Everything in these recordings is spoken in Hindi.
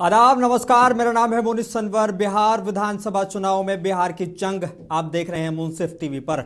आदाब, नमस्कार। मेरा नाम है मोनिश सनवर। बिहार विधानसभा चुनाव में बिहार की जंग आप देख रहे हैं मुंसिफ टीवी पर।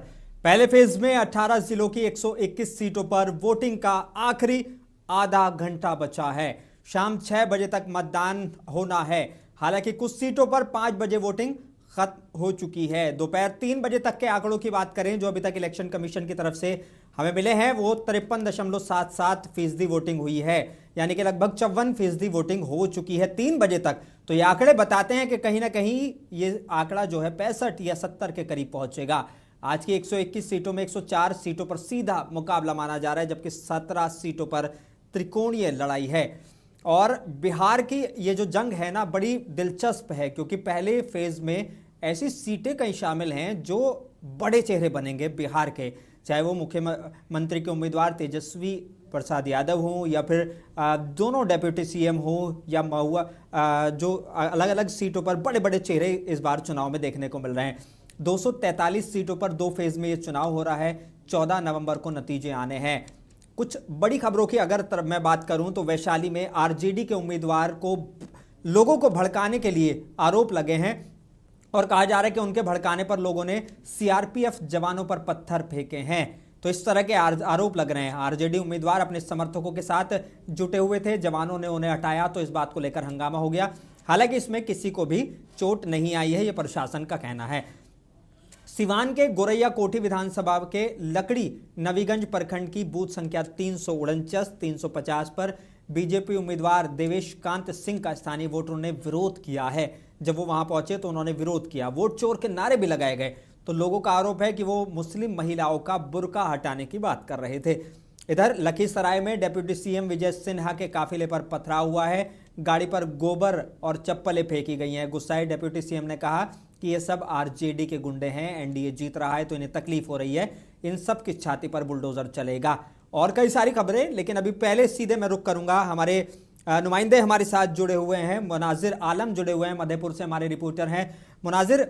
पहले फेज में 18 जिलों की 121 सीटों पर वोटिंग का आखिरी आधा घंटा बचा है। शाम 6 बजे तक मतदान होना है। हालांकि कुछ सीटों पर 5 बजे वोटिंग खत्म हो चुकी है। दोपहर 3 बजे तक के आंकड़ों की बात करें जो अभी तक इलेक्शन कमीशन की तरफ से हमें मिले हैं, वो 53.77% वोटिंग हुई है, यानी कि लगभग 54% वोटिंग हो चुकी है 3 बजे तक। तो ये आंकड़े बताते हैं कि कहीं ना कहीं ये आंकड़ा जो है 65 या 70 के करीब पहुंचेगा। आज की 121 सीटों में 104 सीटों पर सीधा मुकाबला माना जा रहा है, जबकि 17 सीटों पर त्रिकोणीय लड़ाई है। और बिहार की ये जो जंग है ना, बड़ी दिलचस्प है, क्योंकि पहले फेज में ऐसी सीटें कई शामिल हैं जो बड़े चेहरे बनेंगे बिहार के, चाहे वो मुख्यमंत्री के उम्मीदवार तेजस्वी प्रसाद यादव हों या फिर दोनों डेप्यूटी सीएम हो या महुआ, जो अलग अलग सीटों पर बड़े बड़े चेहरे इस बार चुनाव में देखने को मिल रहे हैं। 243 सीटों पर 2 फेज में ये चुनाव हो रहा है। 14 नवंबर को नतीजे आने हैं। कुछ बड़ी खबरों की अगर मैं बात करूं तो वैशाली में आरजेडी के उम्मीदवार को लोगों को भड़काने के लिए आरोप लगे हैं और कहा जा रहा है कि उनके भड़काने पर लोगों ने सीआरपीएफ जवानों पर पत्थर फेंके हैं। तो इस तरह के आरोप लग रहे हैं। आरजेडी उम्मीदवार अपने समर्थकों के साथ जुटे हुए थे, जवानों ने उन्हें हटाया, तो इस बात को लेकर हंगामा हो गया। हालांकि इसमें किसी को भी चोट नहीं आई है, यह प्रशासन का कहना है। सिवान के गोरैया कोठी विधानसभा के लकड़ी नवीगंज प्रखंड की बूथ संख्या 349-350 पर बीजेपी उम्मीदवार देवेश कांत सिंह का स्थानीय वोटरों ने विरोध किया है। जब वो वहां पहुंचे तो उन्होंने विरोध किया, वोट चोर के नारे भी लगाए गए। तो लोगों का आरोप है कि वो मुस्लिम महिलाओं का बुर्का हटाने की बात कर रहे थे। इधर लखीसराय में डिप्टी सीएम विजय सिन्हा के काफिले पर पथराव हुआ है। गाड़ी पर गोबर और चप्पलें फेंकी गई हैं। गुस्साए डिप्टी सीएम ने कहा कि ये सब आरजेडी के गुंडे हैं, एनडीए जीत रहा है तो इन्हें तकलीफ हो रही है, इन सब की छाती पर बुलडोजर चलेगा। और कई सारी खबरें, लेकिन अभी पहले सीधे मैं रुक करूंगा। हमारे नुमाइंदे हमारे साथ जुड़े हुए हैं। मुनाजिर आलम जुड़े हुए हैं, मधेपुर से हमारे रिपोर्टर हैं। मुनाजिर,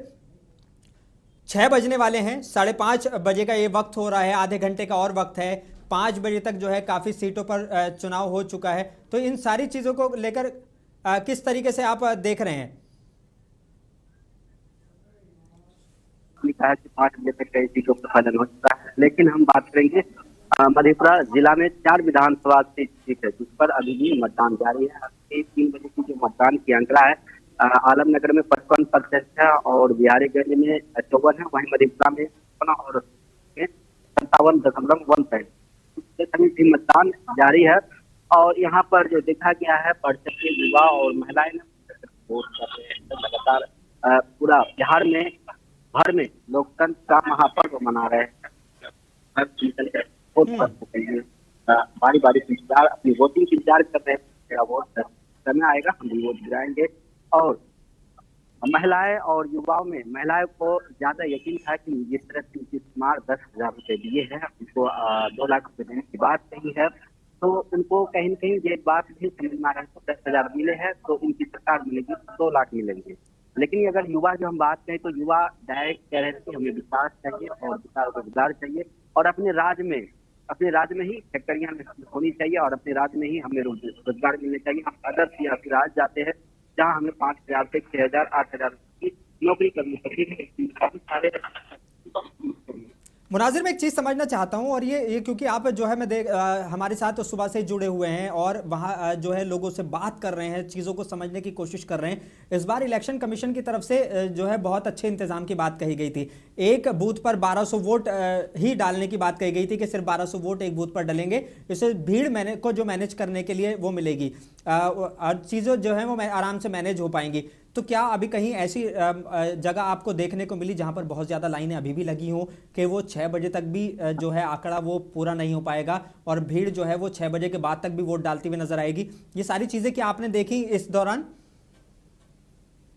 6 बजने वाले हैं, 5:30 बजे का ये वक्त हो रहा है, आधे घंटे का और वक्त है। 5 बजे तक जो है काफी सीटों पर चुनाव हो चुका है। तो इन सारी चीजों को लेकर किस तरीके से आप देख रहे हैं? कहा कि 5 बजे तक कई सीटों पर फाइनल हो चुका है, लेकिन हम बात करेंगे मधेपुरा जिला में 4 विधानसभा सीट है जिस पर अभी भी मतदान जारी है। अभी 3 बजे की जो मतदान की आंकड़ा है, आलमनगर में 55% है और बिहारीगंज में 54 है, वहीं मधेपुरा में 57 और 57.1%। सभी भी मतदान जारी है और यहाँ पर जो देखा गया है, बढ़ चढ़ युवा और महिलाएं वोट कर रहे हैं लगातार। पूरा बिहार में भर में लोकतंत्र का महापर्व मना रहे हैं। बारी बारी से इंतजार, अपनी वोटिंग की इंतजार कर रहे हैं। मेरा वोट समय आएगा, हम भी वोट गिराएंगे। और महिलाएं और युवाओं में महिलाओं को ज्यादा यकीन था कि जिस तरह से नीतीश कुमार 10,000 रुपए दिए हैं, उनको 2 लाख रुपए देने की बात कही है, तो उनको कहीं न कहीं ये बात भी समझ में आ रहा है। तो 10,000 मिले हैं तो उनकी सरकार मिलेगी, 2 लाख मिलेंगे। लेकिन अगर युवा जो हम बात करें तो युवा डायरेक्ट कह रहे थे कि हमें विकास चाहिए और विकास रोजगार चाहिए और अपने राज्य में ही फैक्ट्रियां होनी चाहिए और अपने राज्य में ही हमें रोजगार मिलने चाहिए। हम अदर राज्य जाते हैं जहाँ हमें 5,000 से 6,000 8,000 की नौकरी करनी पड़ती है। मुनाजिर, मैं एक चीज़ समझना चाहता हूं, और ये क्योंकि आप जो है मैं हमारे साथ तो सुबह से जुड़े हुए हैं और वहां जो है लोगों से बात कर रहे हैं, चीज़ों को समझने की कोशिश कर रहे हैं। इस बार इलेक्शन कमीशन की तरफ से जो है बहुत अच्छे इंतजाम की बात कही गई थी। एक बूथ पर 1200 वोट ही डालने की बात कही गई थी कि सिर्फ 1200 वोट एक बूथ पर डलेंगे, इससे भीड़ को जो मैनेज करने के लिए वो मिलेगी और चीज़ें जो है वो आराम से मैनेज हो पाएंगी। तो क्या अभी कहीं ऐसी जगह आपको देखने को मिली जहां पर बहुत ज़्यादा लाइनें अभी भी लगी हों कि वो 6 बजे तक भी जो है आंकड़ा वो पूरा नहीं हो पाएगा और भीड़ जो है वो 6 बजे के बाद तक भी वोट डालती हुई नजर आएगी? ये सारी चीज़ें क्या आपने देखी इस दौरान?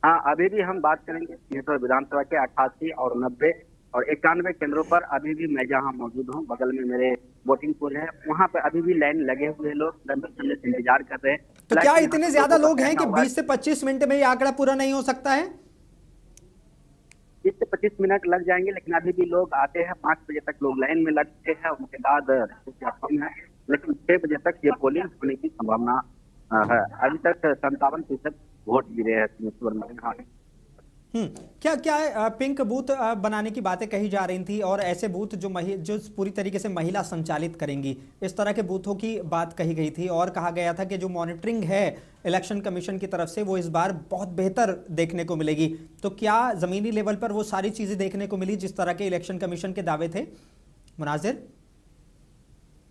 हाँ, अभी भी हम बात करेंगे विधानसभा के 88 और 90 और 91 केंद्रों पर अभी भी मैं जहाँ मौजूद हूँ, बगल में मेरे वोटिंग पूल है, वहाँ पर अभी भी लाइन लगे हुए लोग लंबे समय से इंतजार कर रहे हैं। तो क्या इतने ज्यादा लोग हैं कि 20 से 25 मिनट में ये आंकड़ा पूरा नहीं हो सकता है? 20 से 25 मिनट लग जाएंगे, लेकिन अभी भी लोग आते हैं। 5 बजे तक लोग लाइन में लगते हैं, उसके बाद कम है, लेकिन 6 बजे तक ये पोलिंग होने की संभावना है। अभी तक 57% वोट गिरे हैं सिंहेश्वर में। हाँ, क्या क्या पिंक बूथ बनाने की बातें कही जा रही थी और ऐसे बूथ जो पूरी तरीके से महिला संचालित करेंगी, इस तरह के बूथों की बात कही गई थी और कहा गया था कि जो मॉनिटरिंग है इलेक्शन कमीशन की तरफ से वो इस बार बहुत बेहतर देखने को मिलेगी। तो क्या जमीनी लेवल पर वो सारी चीजें देखने को मिली जिस तरह के इलेक्शन कमीशन के दावे थे मुनाजिर?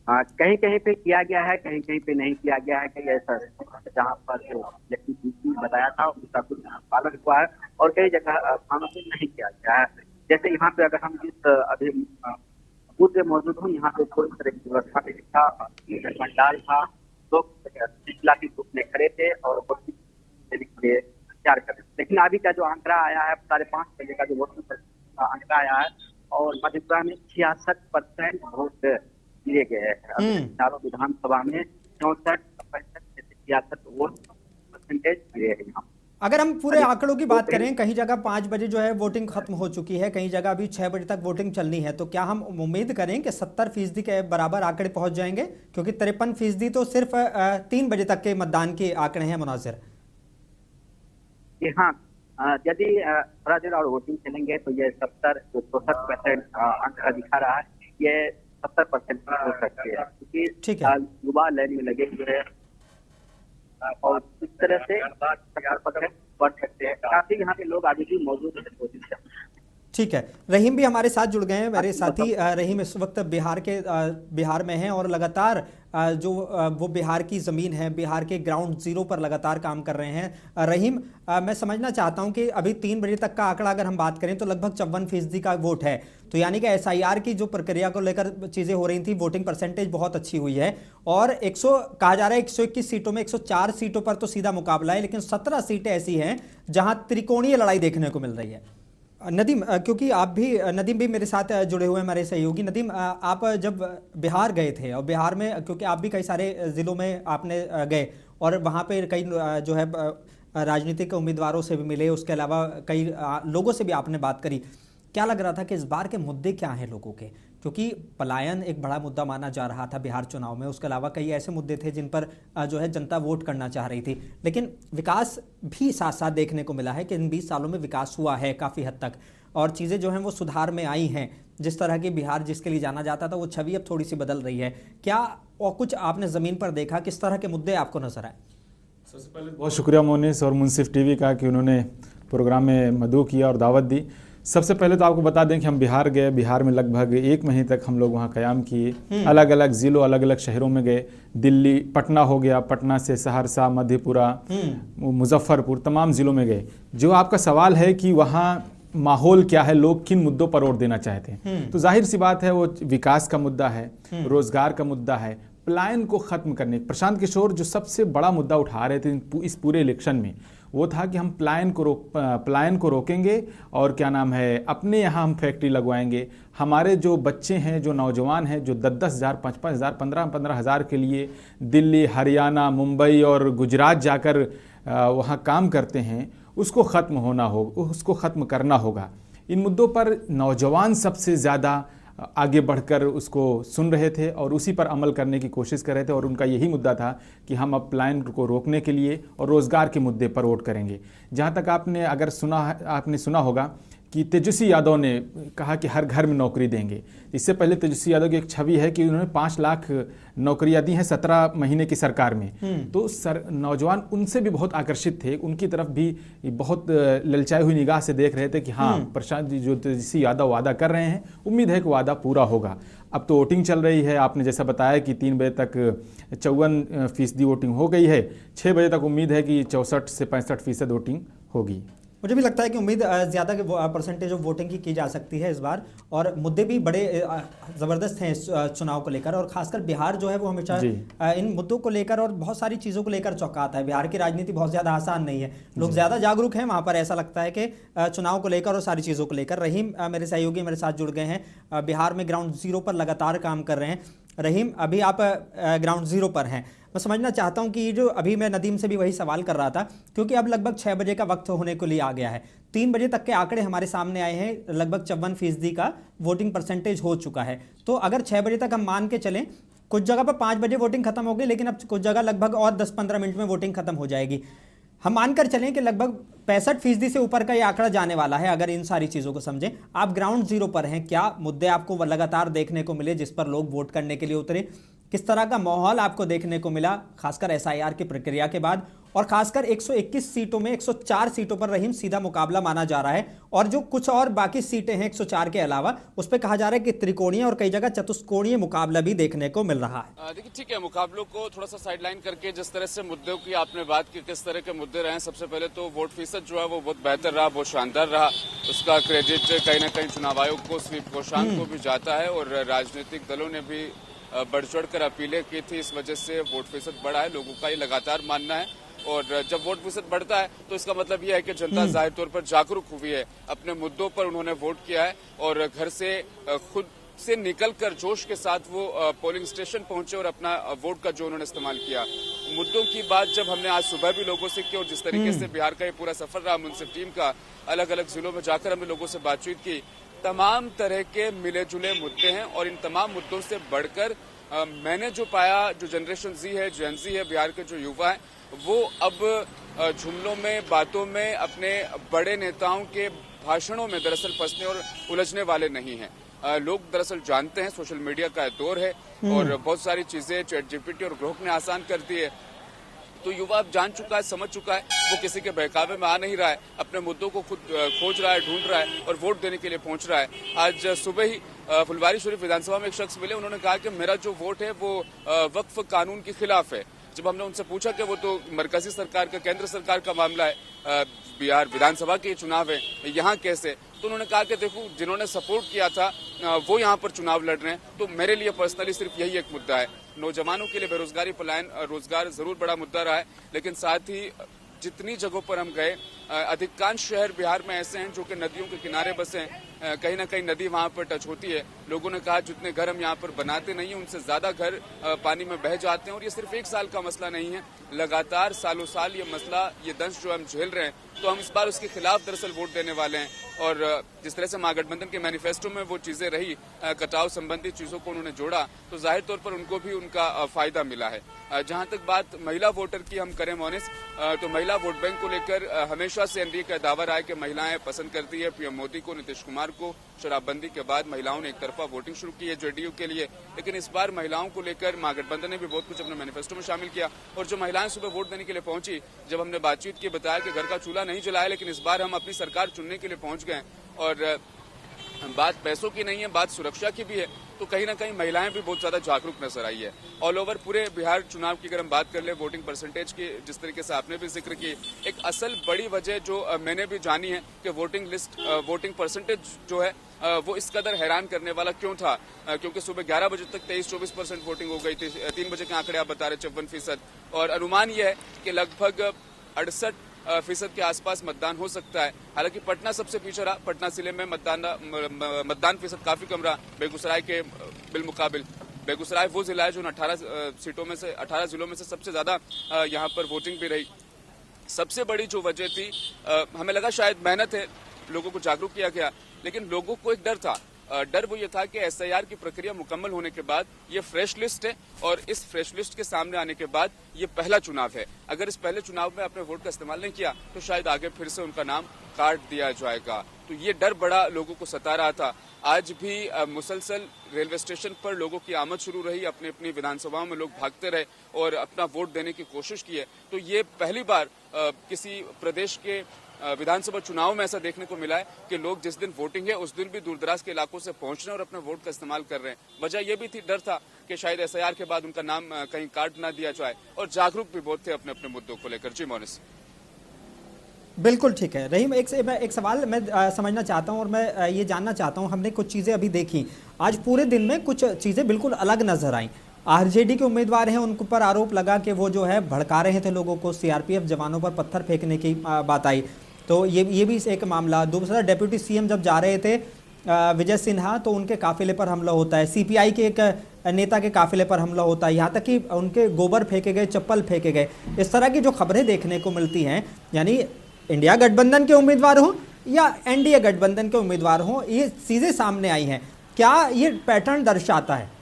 हाँ, कहीं कहीं पे किया गया है, कहीं कहीं पे नहीं किया गया है। कहीं ऐसा जहाँ पर जो इलेक्शन कमीशन बताया था उसका कुछ पालन हुआ है और कई जगह थानों पे नहीं किया गया है। जैसे यहाँ पे अगर हम जिस अभी बूथ में मौजूद हूँ, यहाँ पे कोई तरह की व्यवस्था नहीं था, पंडाल था, लोग श्रृंखला के रूप में खड़े थे और वोटिंग देने के लिए तैयार कर रहे थे। लेकिन अभी का जो आंकड़ा आया है 5:30 बजे का जो वोटिंग आंकड़ा आया है और मधेपुरा में 66% वोट गिरे गए हैं। अभी चारों विधानसभा में 64% 66 वोट परसेंटेज गिरे हैं यहाँ। अगर हम पूरे आंकड़ों की बात करें, कहीं जगह 5 बजे जो है वोटिंग खत्म हो चुकी है, कहीं जगह अभी 6 बजे तक वोटिंग चलनी है, तो क्या हम उम्मीद करें कि 70% के बराबर आंकड़े पहुंच जाएंगे? क्योंकि 53% तो सिर्फ 3 बजे तक के मतदान के आंकड़े हैं मुनाजिर। हाँ, यदि थोड़ा देर और वोटिंग चलेंगे तो ये 64% आंकड़ा दिखा रहा है, ये 70% हो सकती है क्योंकि युवा लाइन में लगे हुए हैं और इस तरह से 70% बढ़ सकते हैं। काफी यहाँ पे लोग अभी भी मौजूद हैं। ठीक है, रहीम भी हमारे साथ जुड़ गए हैं। मेरे साथी रहीम इस वक्त बिहार में हैं और लगातार जो वो बिहार की ज़मीन है, बिहार के ग्राउंड जीरो पर लगातार काम कर रहे हैं। रहीम, मैं समझना चाहता हूं कि अभी 3 बजे तक का आंकड़ा अगर हम बात करें तो लगभग 54% का वोट है, तो यानी कि SIR की जो प्रक्रिया को लेकर चीज़ें हो रही थी, वोटिंग परसेंटेज बहुत अच्छी हुई है और कहा जा रहा है 121 सीटों में 104 सीटों पर तो सीधा मुकाबला है, लेकिन 17 सीटें ऐसी हैं जहां त्रिकोणीय लड़ाई देखने को मिल रही है। नदीम, क्योंकि नदीम भी मेरे साथ जुड़े हुए हैं, हमारे सहयोगी। नदीम, आप जब बिहार गए थे और बिहार में क्योंकि आप भी कई सारे ज़िलों में आपने गए और वहाँ पे कई जो है राजनीतिक उम्मीदवारों से भी मिले, उसके अलावा कई लोगों से भी आपने बात करी। क्या लग रहा था कि इस बार के मुद्दे क्या हैं लोगों के? क्योंकि पलायन एक बड़ा मुद्दा माना जा रहा था बिहार चुनाव में, उसके अलावा कई ऐसे मुद्दे थे जिन पर जो है जनता वोट करना चाह रही थी, लेकिन विकास भी साथ साथ देखने को मिला है कि इन 20 सालों में विकास हुआ है काफ़ी हद तक और चीज़ें जो हैं वो सुधार में आई हैं। जिस तरह की बिहार जिसके लिए जाना जाता था वो छवि अब थोड़ी सी बदल रही है। क्या और कुछ आपने ज़मीन पर देखा, किस तरह के मुद्दे आपको नजर आए? सबसे पहले बहुत शुक्रिया मोनिस और मुंसिफ टीवी का कि उन्होंने प्रोग्राम में मदऊ किया और दावत दी। सबसे पहले तो आपको बता दें कि हम बिहार गए, बिहार में लगभग 1 महीने तक हम लोग वहाँ क़याम किए, अलग अलग ज़िलों अलग अलग शहरों में गए। दिल्ली, पटना हो गया, पटना से सहरसा, मधेपुरा, मुजफ्फरपुर, तमाम ज़िलों में गए। जो आपका सवाल है कि वहाँ माहौल क्या है, लोग किन मुद्दों पर वोट देना चाहते हैं, तो जाहिर सी बात है वो विकास का मुद्दा है, रोजगार का मुद्दा है, पलायन को ख़त्म करने। प्रशांत किशोर जो सबसे बड़ा मुद्दा उठा रहे थे इस पूरे इलेक्शन में वो था कि हम पलायन को रोकेंगे और क्या नाम है, अपने यहाँ हम फैक्ट्री लगवाएंगे। हमारे जो बच्चे हैं, जो नौजवान हैं, जो 10-10 हज़ार, 5-5 हज़ार, 15-15 हज़ार के लिए दिल्ली, हरियाणा, मुंबई और गुजरात जाकर वहाँ काम करते हैं, उसको ख़त्म करना होगा। इन मुद्दों पर नौजवान सबसे ज़्यादा आगे बढ़कर उसको सुन रहे थे और उसी पर अमल करने की कोशिश कर रहे थे और उनका यही मुद्दा था कि हम अब पलायन को रोकने के लिए और रोज़गार के मुद्दे पर वोट करेंगे। जहाँ तक आपने सुना होगा कि तेजस्वी यादव ने कहा कि हर घर में नौकरी देंगे। इससे पहले तेजस्वी यादव की एक छवि है कि उन्होंने 5 लाख नौकरियां दी हैं 17 महीने की सरकार में। तो नौजवान उनसे भी बहुत आकर्षित थे, उनकी तरफ भी बहुत ललचाई हुई निगाह से देख रहे थे कि हाँ, प्रशांत जी जो तेजस्वी यादव वादा कर रहे हैं, उम्मीद है कि वादा पूरा होगा। अब तो वोटिंग चल रही है, आपने जैसा बताया कि 3 बजे तक 54% वोटिंग हो गई है। 6 बजे तक उम्मीद है कि 64 से 65% वोटिंग होगी। मुझे भी लगता है कि उम्मीद ज़्यादा परसेंटेज ऑफ वोटिंग की जा सकती है इस बार और मुद्दे भी बड़े ज़बरदस्त हैं इस चुनाव को लेकर और खासकर बिहार जो है वो हमेशा इन मुद्दों को लेकर और बहुत सारी चीज़ों को लेकर चौंकाता है। बिहार की राजनीति बहुत ज़्यादा आसान नहीं है, लोग ज़्यादा जागरूक हैं वहाँ पर, ऐसा लगता है कि चुनाव को लेकर और सारी चीज़ों को लेकर। रहीम मेरे सहयोगी मेरे साथ जुड़ गए हैं, बिहार में ग्राउंड जीरो पर लगातार काम कर रहे हैं। रहीम, अभी आप ग्राउंड जीरो पर हैं, मैं समझना चाहता हूं कि जो अभी मैं नदीम से भी वही सवाल कर रहा था, क्योंकि अब लगभग 6 बजे का वक्त होने को लिए आ गया है। 3 बजे तक के आंकड़े हमारे सामने आए हैं, लगभग 54% का वोटिंग परसेंटेज हो चुका है। तो अगर 6 बजे तक हम मान के चलें, कुछ जगह पर 5 बजे वोटिंग खत्म हो गई, लेकिन अब कुछ जगह लगभग और 10-15 मिनट में वोटिंग खत्म हो जाएगी। हम मानकर चलें कि लगभग 65% से ऊपर का ये आंकड़ा जाने वाला है अगर इन सारी चीजों को समझें। आप ग्राउंड जीरो पर हैं, क्या मुद्दे आपको लगातार देखने को मिले जिस पर लोग वोट करने के लिए उतरे? किस तरह का माहौल आपको देखने को मिला खासकर एसआईआर की प्रक्रिया के बाद? और खासकर 121 सीटों में 104 सीटों पर रहीम सीधा मुकाबला माना जा रहा है, और जो कुछ और बाकी सीटें हैं 104 के अलावा उस पर कहा जा रहा है कि त्रिकोणीय और कई जगह चतुष्कोणीय मुकाबला भी देखने को मिल रहा है। देखिए ठीक है, मुकाबलों को थोड़ा सा साइडलाइन करके जिस तरह से मुद्दों की आपने बात की, किस तरह के मुद्दे रहे, सबसे पहले तो वोट फीसद जो है वो बहुत बेहतर रहा, बहुत शानदार रहा। उसका क्रेडिट कहीं ना कहीं चुनाव आयोग को, स्वीप कोषांग को भी जाता है, और राजनीतिक दलों ने भी बढ़ चढ़ कर अपीलें की थी, इस वजह से वोट फीसद बढ़ा है, लोगों का ये लगातार मानना है। और जब वोट फीसद बढ़ता है तो इसका मतलब यह है कि जनता जाहिर तौर पर जागरूक हुई है, अपने मुद्दों पर उन्होंने वोट किया है, और घर से खुद से निकलकर जोश के साथ वो पोलिंग स्टेशन पहुंचे और अपना वोट का जो उन्होंने इस्तेमाल किया। मुद्दों की बात जब हमने आज सुबह भी लोगों से की, और जिस तरीके से बिहार का ये पूरा सफर रहा मुंसिफ टीम का, अलग अलग जिलों में जाकर हमने लोगों से बातचीत की, तमाम तरह के मिले जुले मुद्दे हैं। और इन तमाम मुद्दों से बढ़कर मैंने जो पाया, जो जनरेशन जी है, जेन जी है, बिहार के जो युवा है, वो अब जुमलों में, बातों में, अपने बड़े नेताओं के भाषणों में दरअसल फंसने और उलझने वाले नहीं हैं। लोग दरअसल जानते हैं सोशल मीडिया का दौर है, और बहुत सारी चीजें चैट जीपीटी और ग्रोक ने आसान कर दी है, तो युवा अब जान चुका है, समझ चुका है, वो किसी के बहकावे में आ नहीं रहा है, अपने मुद्दों को खुद खोज रहा है, ढूंढ रहा है, और वोट देने के लिए पहुंच रहा है। आज सुबह ही फुलवारी शरीफ विधानसभा में एक शख्स मिले, उन्होंने कहा कि मेरा जो वोट है वो वक्फ कानून के खिलाफ है। जब हमने उनसे पूछा कि वो तो मरकजी सरकार का, केंद्र सरकार का मामला है, बिहार विधानसभा के चुनाव है, यहाँ कैसे, तो उन्होंने कहा कि देखो, जिन्होंने सपोर्ट किया था वो यहाँ पर चुनाव लड़ रहे हैं, तो मेरे लिए पर्सनली सिर्फ यही एक मुद्दा है। नौजवानों के लिए बेरोजगारी, पलायन, रोजगार जरूर बड़ा मुद्दा रहा है, लेकिन साथ ही जितनी जगहों पर हम गए, अधिकांश शहर बिहार में ऐसे हैं जो कि नदियों के किनारे बसे हैं, कहीं ना कहीं नदी वहां पर टच होती है। लोगों ने कहा जितने घर हम यहाँ पर बनाते नहीं हैं, उनसे ज्यादा घर पानी में बह जाते हैं, और ये सिर्फ एक साल का मसला नहीं है, लगातार सालों साल ये मसला, ये दंश जो हम झेल रहे हैं, तो हम इस बार उसके खिलाफ दरअसल वोट देने वाले हैं। और जिस तरह से महागठबंधन के मैनिफेस्टो में वो चीजें रही, कटाव संबंधी चीजों को उन्होंने जोड़ा, तो जाहिर तौर पर उनको भी उनका फायदा मिला है। जहां तक बात महिला वोटर की हम करें मोनिस, तो महिला वोट बैंक को लेकर हमेशा से एनडीए का दावा रहा है कि महिलाएं पसंद करती है पीएम मोदी को, नीतीश कुमार को। शराबबंदी के बाद महिलाओं ने एक तरफा वोटिंग शुरू की है जेडीयू के लिए, लेकिन इस बार महिलाओं को लेकर महागठबंधन ने भी बहुत कुछ अपने मैनिफेस्टो में शामिल किया। और जो महिलाएं सुबह वोट देने के लिए पहुंची, जब हमने बातचीत की, बताया कि घर का चूल्हा नहीं जलाया, लेकिन इस बार हम अपनी सरकार चुनने के लिए पहुंच गए। और बात पैसों की नहीं है, बात सुरक्षा की भी है, तो कहीं ना कहीं महिलाएं भी बहुत ज्यादा जागरूक नजर आई है। ऑल ओवर पूरे बिहार चुनाव की अगर हम बात कर ले, वोटिंग परसेंटेज की, जिस तरीके से आपने भी जिक्र की, एक असल बड़ी वजह जो मैंने भी जानी है कि वोटिंग परसेंटेज जो है वो इस कदर हैरान करने वाला क्यों था, क्योंकि सुबह 11 बजे तक 23-24% वोटिंग हो गई थी, 3 बजे के आंकड़े आप बता रहे 54%, और अनुमान यह है कि लगभग 68% के आसपास मतदान हो सकता है। हालांकि पटना सबसे पीछे रहा, पटना जिले में मतदान फीसद काफी कम रहा बेगूसराय के बिलमुकाबिल। बेगूसराय वो जिला है जो 18 जिलों में से सबसे ज्यादा यहाँ पर वोटिंग भी रही। सबसे बड़ी जो वजह थी, हमें लगा शायद मेहनत है, लोगों को जागरूक किया गया, लेकिन लोगों को एक डर था। डर वो ये था कि एसआईआर की प्रक्रिया मुकम्मल होने के बाद ये फ्रेश लिस्ट है, और इस फ्रेश लिस्ट के सामने आने के बाद ये पहला चुनाव है। अगर इस पहले चुनाव में अपने वोट का इस्तेमाल नहीं किया तो शायद आगे फिर से उनका नाम काट दिया जाएगा। तो ये डर बड़ा लोगों को सता रहा था। आज भी मुसलसल रेलवे स्टेशन पर लोगों की आमद शुरू रही, अपनी अपनी विधानसभाओं में लोग भागते रहे और अपना वोट देने की कोशिश की है। तो ये पहली बार किसी प्रदेश के विधानसभा चुनाव में ऐसा देखने को मिला है कि लोग जिस दिन वोटिंग है उस दिन भी दूरदराज के इलाकों से पहुंच रहे हैं और अपने वोट का इस्तेमाल कर रहे हैं। वजह यह भी थी, डर था कि शायद एसआईआर के बाद उनका नाम कहीं काट ना दिया जाए, और जागरूक भी बहुत थे अपने अपने मुद्दों को लेकर। जी मोनिस। बिल्कुल ठीक है रहीम, एक सवाल मैं समझना चाहता हूं और मैं ये जानना चाहता हूं, हमने कुछ चीज़ें अभी देखी, आज पूरे दिन में कुछ चीज़ें बिल्कुल अलग नजर आई। आरजेडी के उम्मीदवार हैं, उन पर आरोप लगा कि वो जो है भड़का रहे थे लोगों को, सीआरपीएफ जवानों पर पत्थर फेंकने की बात आई, तो ये भी एक मामला। दूसरा, डिप्टी सीएम जब जा रहे थे विजय सिन्हा, तो उनके काफिले पर हमला होता है, सीपीआई के एक नेता के काफिले पर हमला होता है, यहाँ तक कि उनके गोबर फेंके गए, चप्पल फेंके गए। इस तरह की जो खबरें देखने को मिलती हैं, यानी इंडिया गठबंधन के उम्मीदवार हों या एनडीए गठबंधन के उम्मीदवार हों, ये चीजें सामने आई हैं। क्या ये पैटर्न दर्शाता है?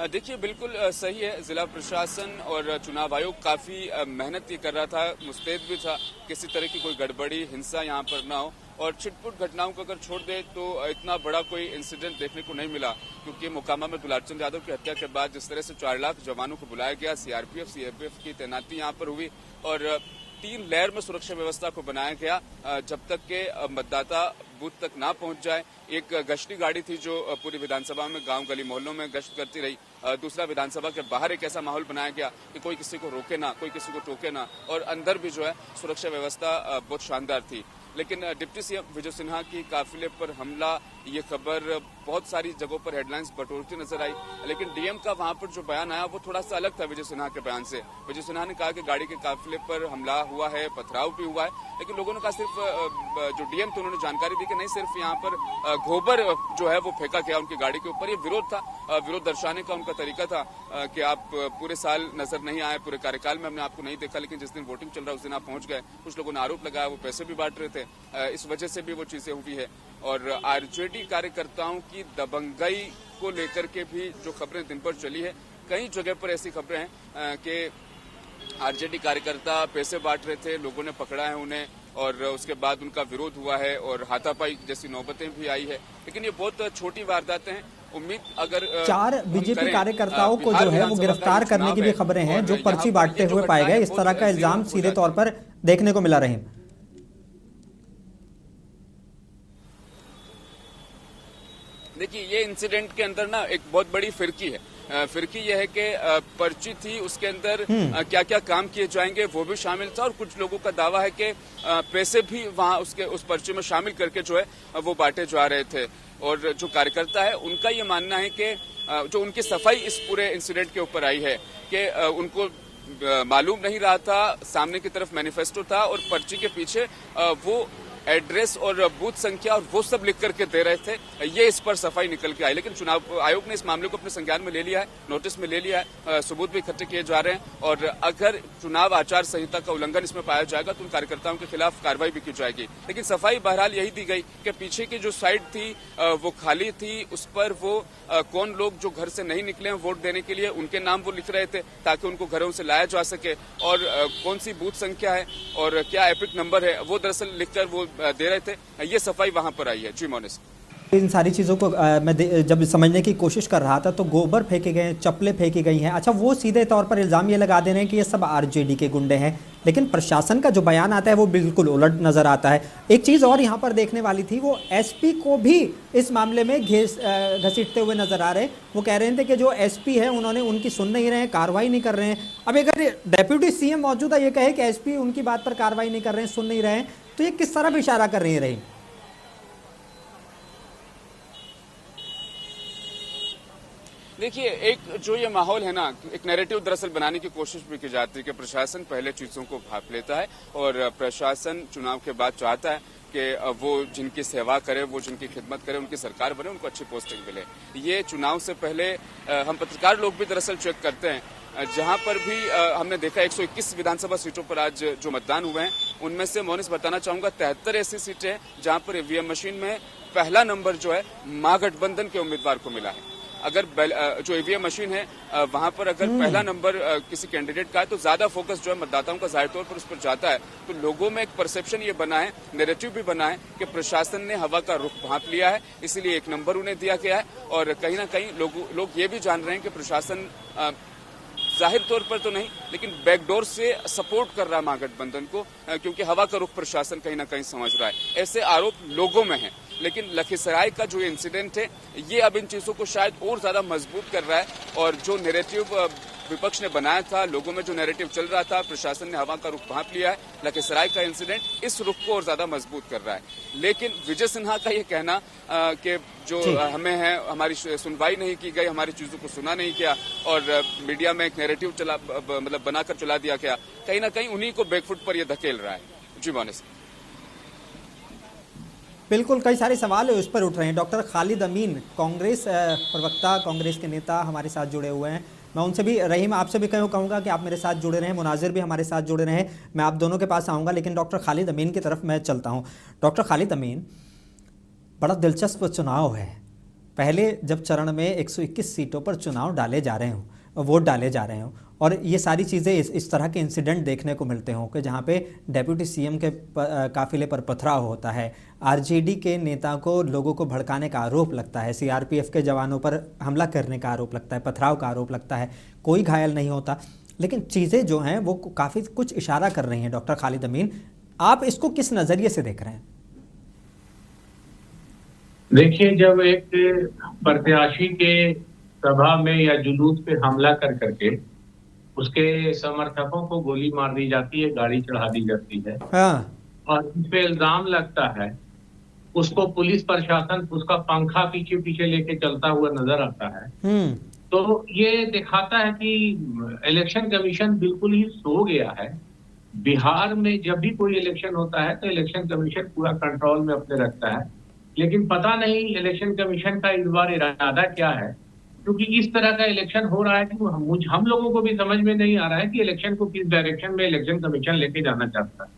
देखिए बिल्कुल सही है। जिला प्रशासन और चुनाव आयोग काफी मेहनत ये कर रहा था, मुस्तैद भी था, किसी तरह की कोई गड़बड़ी हिंसा यहाँ पर ना हो। और छिटपुट घटनाओं को अगर छोड़ दे तो इतना बड़ा कोई इंसिडेंट देखने को नहीं मिला, क्योंकि मोकामा में दुलारचंद यादव की हत्या के बाद जिस तरह से 4 लाख जवानों को बुलाया गया, सीआरपीएफ सीएपीएफ की तैनाती यहाँ पर हुई और 3 लेयर में सुरक्षा व्यवस्था को बनाया गया जब तक के मतदाता बूथ तक ना पहुंच जाए। एक गश्ती गाड़ी थी जो पूरी विधानसभा में गांव गली मोहल्लों में गश्त करती रही। दूसरा, विधानसभा के बाहर एक ऐसा माहौल बनाया गया कि कोई किसी को रोके ना, कोई किसी को टोके ना, और अंदर भी जो है सुरक्षा व्यवस्था बहुत शानदार थी। लेकिन डिप्टी सीएम विजय सिन्हा की काफिले पर हमला, ये खबर बहुत सारी जगहों पर हेडलाइंस बटोरती नजर आई, लेकिन डीएम का वहां पर जो बयान आया वो थोड़ा सा अलग था विजय सिन्हा के बयान से। विजय सिन्हा ने कहा कि गाड़ी के काफिले पर हमला हुआ है, पथराव भी हुआ है, लेकिन लोगों ने कहा सिर्फ जो डीएम थे उन्होंने जानकारी दी कि नहीं, सिर्फ यहाँ पर गोबर जो है वो फेंका गया उनकी गाड़ी के ऊपर। ये विरोध था, विरोध दर्शाने का उनका तरीका था कि आप पूरे साल नजर नहीं आए, पूरे कार्यकाल में हमने आपको नहीं देखा, लेकिन जिस दिन वोटिंग चल रहा है उस दिन आप पहुंच गए। कुछ लोगों ने आरोप लगाया वो पैसे भी बांट रहे थे, इस वजह से भी वो चीजें हुई है। और आरजेडी कार्यकर्ताओं की दबंगई को लेकर के भी जो खबरें दिन भर चली है, कई जगह पर ऐसी खबरें हैं कि आरजेडी कार्यकर्ता पैसे बांट रहे थे, लोगों ने पकड़ा है उन्हें और उसके बाद उनका विरोध हुआ है और हाथापाई जैसी नौबतें भी आई है। लेकिन ये बहुत छोटी वारदातें हैं। उम्मीद अगर 4 बीजेपी कार्यकर्ताओं को जो है वो गिरफ्तार करने की भी खबरें हैं जो पर्ची बांटते हुए पाए गए। इस तरह का इल्जाम सीधे तौर पर देखने को मिला। रही देखिए, ये इंसिडेंट के अंदर ना एक बहुत बड़ी फिरकी है। फिरकी यह है कि पर्ची थी, उसके अंदर क्या क्या काम किए जाएंगे वो भी शामिल था, और कुछ लोगों का दावा है कि पैसे भी वहां उस पर्ची में शामिल करके जो है वो बांटे जा रहे थे। और जो कार्यकर्ता है उनका ये मानना है कि जो उनकी सफाई इस पूरे इंसिडेंट के ऊपर आई है कि उनको मालूम नहीं रहा था, सामने की तरफ मैनिफेस्टो था और पर्ची के पीछे वो एड्रेस और बूथ संख्या और वो सब लिख करके दे रहे थे। ये इस पर सफाई निकल के आई, लेकिन चुनाव आयोग ने इस मामले को अपने संज्ञान में ले लिया है, नोटिस में ले लिया है, सबूत भी इकट्ठे किए जा रहे हैं और अगर चुनाव आचार संहिता का उल्लंघन इसमें पाया जाएगा तो उन कार्यकर्ताओं के खिलाफ कार्रवाई भी की जाएगी। लेकिन सफाई बहरहाल यही दी गई कि पीछे की जो साइड थी वो खाली थी, उस पर वो कौन लोग जो घर से नहीं निकले हैं वोट देने के लिए उनके नाम वो लिख रहे थे ताकि उनको घरों से लाया जा सके, और कौन सी बूथ संख्या है और क्या एपिक नंबर है वो दरअसल लिखकर वो दे रहे थे। ये सफाई वहां पर आई है। जी मोनिस, इन सारी चीज़ों को मैं जब समझने की कोशिश कर रहा था तो गोबर फेंके गए, चप्पलें फेंकी गई हैं। अच्छा, वो सीधे तौर पर इल्ज़ाम ये लगा दे रहे हैं कि ये सब आरजेडी के गुंडे हैं, लेकिन प्रशासन का जो बयान आता है वो बिल्कुल उलट नज़र आता है। एक चीज़ और यहाँ पर देखने वाली थी, वो एसपी को भी इस मामले में घसीटते हुए नजर आ रहे। वो कह रहे थे कि जो एसपी है उन्होंने उनकी सुन नहीं रहे हैं, कार्रवाई नहीं कर रहे हैं। अब अगर डेप्यूटी सीएम मौजूदा ये कहे कि एसपी उनकी बात पर कार्रवाई नहीं कर रहे हैं, सुन नहीं रहे हैं, तो ये किस तरफ इशारा कर रही है? रही देखिए, एक जो ये माहौल है ना, एक नैरेटिव दरअसल बनाने की कोशिश भी की जाती है कि प्रशासन पहले चीजों को भांप लेता है और प्रशासन चुनाव के बाद चाहता है कि वो जिनकी सेवा करे, वो जिनकी खिदमत करे, उनकी सरकार बने, उनको अच्छी पोस्टिंग मिले। ये चुनाव से पहले हम पत्रकार लोग भी दरअसल चेक करते हैं, जहां पर भी हमने देखा 121 विधानसभा सीटों पर आज जो मतदान हुए हैं उनमें से मोनिस बताना चाहूंगा 73 ऐसी सीटें हैं जहां पर ईवीएम मशीन में पहला नंबर जो है महागठबंधन के उम्मीदवार को मिला है। अगर जो ईवीएम मशीन है वहां पर अगर पहला नंबर किसी कैंडिडेट का है तो ज्यादा फोकस जो है मतदाताओं का जाहिर तौर पर उस पर जाता है। तो लोगों में एक परसेप्शन ये बना है, नैरेटिव भी बना है कि प्रशासन ने हवा का रुख भांप लिया है, इसीलिए 1 नंबर उन्हें दिया गया है। और कहीं ना कहीं लोग ये भी जान रहे हैं कि प्रशासन जाहिर तौर पर तो नहीं लेकिन बैकडोर से सपोर्ट कर रहा है महागठबंधन को, क्योंकि हवा का रुख प्रशासन कहीं ना कहीं समझ रहा है। ऐसे आरोप लोगों में है, लेकिन लखीसराय का जो इंसिडेंट है ये अब इन चीजों को शायद और ज्यादा मजबूत कर रहा है। और जो नैरेटिव विपक्ष ने बनाया था, लोगों में जो नैरेटिव चल रहा था, प्रशासन ने हवा का रुख भांप लिया है, लखीसराय का इंसिडेंट इस रुख को और ज्यादा मजबूत कर रहा है। लेकिन विजय सिन्हा का ये कहना कि जो हमें है, हमारी सुनवाई नहीं की गई, हमारी चीजों को सुना नहीं किया और मीडिया में एक नैरेटिव मतलब बनाकर चला दिया गया, कहीं ना कहीं उन्हीं को बैकफुट पर यह धकेल रहा है। जी मोनिस, बिल्कुल, कई सारे सवाल उस पर उठ रहे हैं। डॉक्टर खालिद अमीन, कांग्रेस प्रवक्ता, कांग्रेस के नेता हमारे साथ जुड़े हुए हैं। मैं उनसे भी, रहीम आपसे भी कहूँगा कि आप मेरे साथ जुड़े रहें, मुनाजिर भी हमारे साथ जुड़े रहें। मैं आप दोनों के पास आऊँगा, लेकिन डॉक्टर खालिद अमीन की तरफ मैं चलता हूँ। डॉक्टर खालिद अमीन, बड़ा दिलचस्प चुनाव है। पहले जब चरण में 121 सीटों पर चुनाव डाले जा रहे हों, वोट डाले जा रहे हों, और ये सारी चीज़ें इस तरह के इंसिडेंट देखने को मिलते हों कि जहाँ पे डेप्यूटी सीएम के काफिले पर पथराव होता है, आरजेडी के नेता को लोगों को भड़काने का आरोप लगता है, सीआरपीएफ के जवानों पर हमला करने का आरोप लगता है, पथराव का आरोप लगता है, कोई घायल नहीं होता, लेकिन चीज़ें जो हैं वो काफ़ी कुछ इशारा कर रही हैं। डॉक्टर खालिद अमीन, आप इसको किस नज़रिए से देख रहे हैं? देखिए, जब एक प्रत्याशी के सभा में या जुलूस पे हमला कर करके उसके समर्थकों को गोली मार दी जाती है, गाड़ी चढ़ा दी जाती है, हाँ, और उस पे इल्जाम लगता है, उसको पुलिस प्रशासन उसका पंखा पीछे पीछे लेके चलता हुआ नजर आता है, तो ये दिखाता है कि इलेक्शन कमीशन बिल्कुल ही सो गया है। बिहार में जब भी कोई इलेक्शन होता है तो इलेक्शन कमीशन पूरा कंट्रोल में अपने रखता है, लेकिन पता नहीं इलेक्शन कमीशन का इस बार इरादा क्या है, क्योंकि इस तरह का इलेक्शन हो रहा है कि हम लोगों को भी समझ में नहीं आ रहा है कि इलेक्शन को किस डायरेक्शन में इलेक्शन कमीशन लेके जाना चाहता है,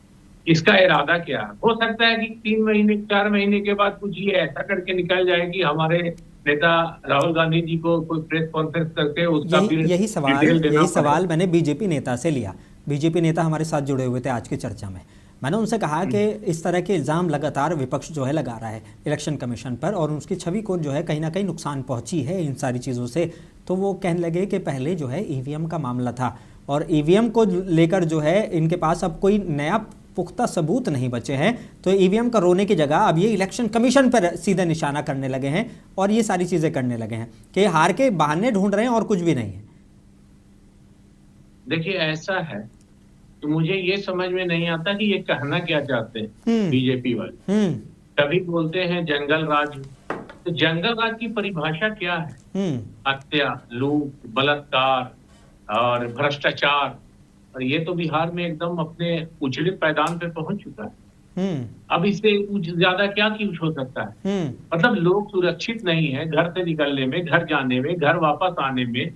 इसका इरादा क्या है। हो सकता है कि 3 महीने 4 महीने के बाद कुछ ये ऐसा करके निकल जाए कि हमारे नेता राहुल गांधी जी को कोई प्रेस कॉन्फ्रेंस करके उसका यही सवाल मैंने बीजेपी नेता से लिया। बीजेपी नेता हमारे साथ जुड़े हुए थे आज की चर्चा में। मैंने उनसे कहा कि इस तरह के इल्ज़ाम लगातार विपक्ष जो है लगा रहा है इलेक्शन कमीशन पर, और उसकी छवि को जो है कहीं ना कहीं नुकसान पहुंची है इन सारी चीज़ों से। तो वो कहने लगे कि पहले जो है ईवीएम का मामला था, और ईवीएम को लेकर जो है इनके पास अब कोई नया पुख्ता सबूत नहीं बचे हैं, तो ईवीएम का रोने की जगह अब ये इलेक्शन कमीशन पर सीधे निशाना करने लगे हैं और ये सारी चीज़ें करने लगे हैं कि हार के बहाने ढूंढ रहे हैं और कुछ भी नहीं है। देखिए, ऐसा है तो मुझे ये समझ में नहीं आता कि ये कहना क्या चाहते हैं बीजेपी वाले। कभी बोलते हैं जंगल राज, तो जंगल राज की परिभाषा क्या है? हत्या, लूट, बलात्कार और भ्रष्टाचार, और ये तो बिहार में एकदम अपने उछले पैदान पे पहुंच चुका है। अब इससे ज्यादा क्या कुछ हो सकता है? मतलब लोग सुरक्षित नहीं है घर से निकलने में, घर जाने में, घर वापस आने में,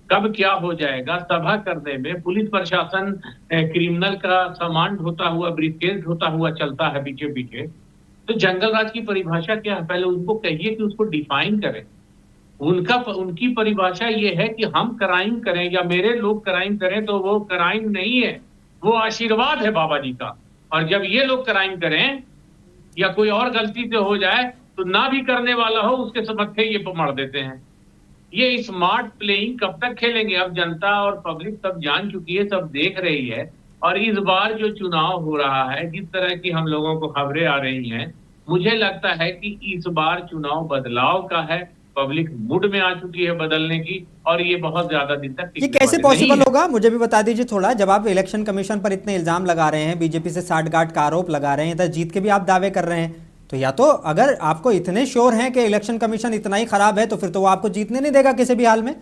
कब क्या हो जाएगा, सभा करने में पुलिस प्रशासन क्रिमिनल का सामान ढोता हुआ, ब्रीफकेस ढोता हुआ चलता है पीछे पीछे। तो जंगल राज की परिभाषा क्या है? पहले उनको कहिए कि उसको डिफाइन करें। उनकी परिभाषा ये है कि हम क्राइम करें या मेरे लोग क्राइम करें तो वो क्राइम नहीं है, वो आशीर्वाद है बाबा जी का। और जब ये लोग क्राइम करें या कोई और गलती से हो जाए तो ना भी करने वाला हो उसके समक्ष ये मार देते हैं। ये स्मार्ट प्लेइंग कब तक खेलेंगे? अब जनता और पब्लिक सब जान चुकी है, सब देख रही है। और इस बार जो चुनाव हो रहा है, जिस तरह की हम लोगों को खबरें आ रही हैं, मुझे लगता है कि इस बार चुनाव बदलाव का है। पब्लिक मूड में आ चुकी है बदलने की, और ये बहुत ज्यादा दिन तक ये कैसे पॉसिबल होगा? मुझे भी बता दीजिए थोड़ा। जब आप इलेक्शन कमीशन पर इतने इल्जाम लगा रहे हैं, बीजेपी से साठगांठ का आरोप लगा रहे हैं, इधर जीत के भी आप दावे कर रहे हैं, तो या तो अगर आपको इतने श्योर हैं कि इलेक्शन कमीशन इतना ही खराब है तो फिर तो वो आपको जीतने नहीं देगा किसी भी हाल में।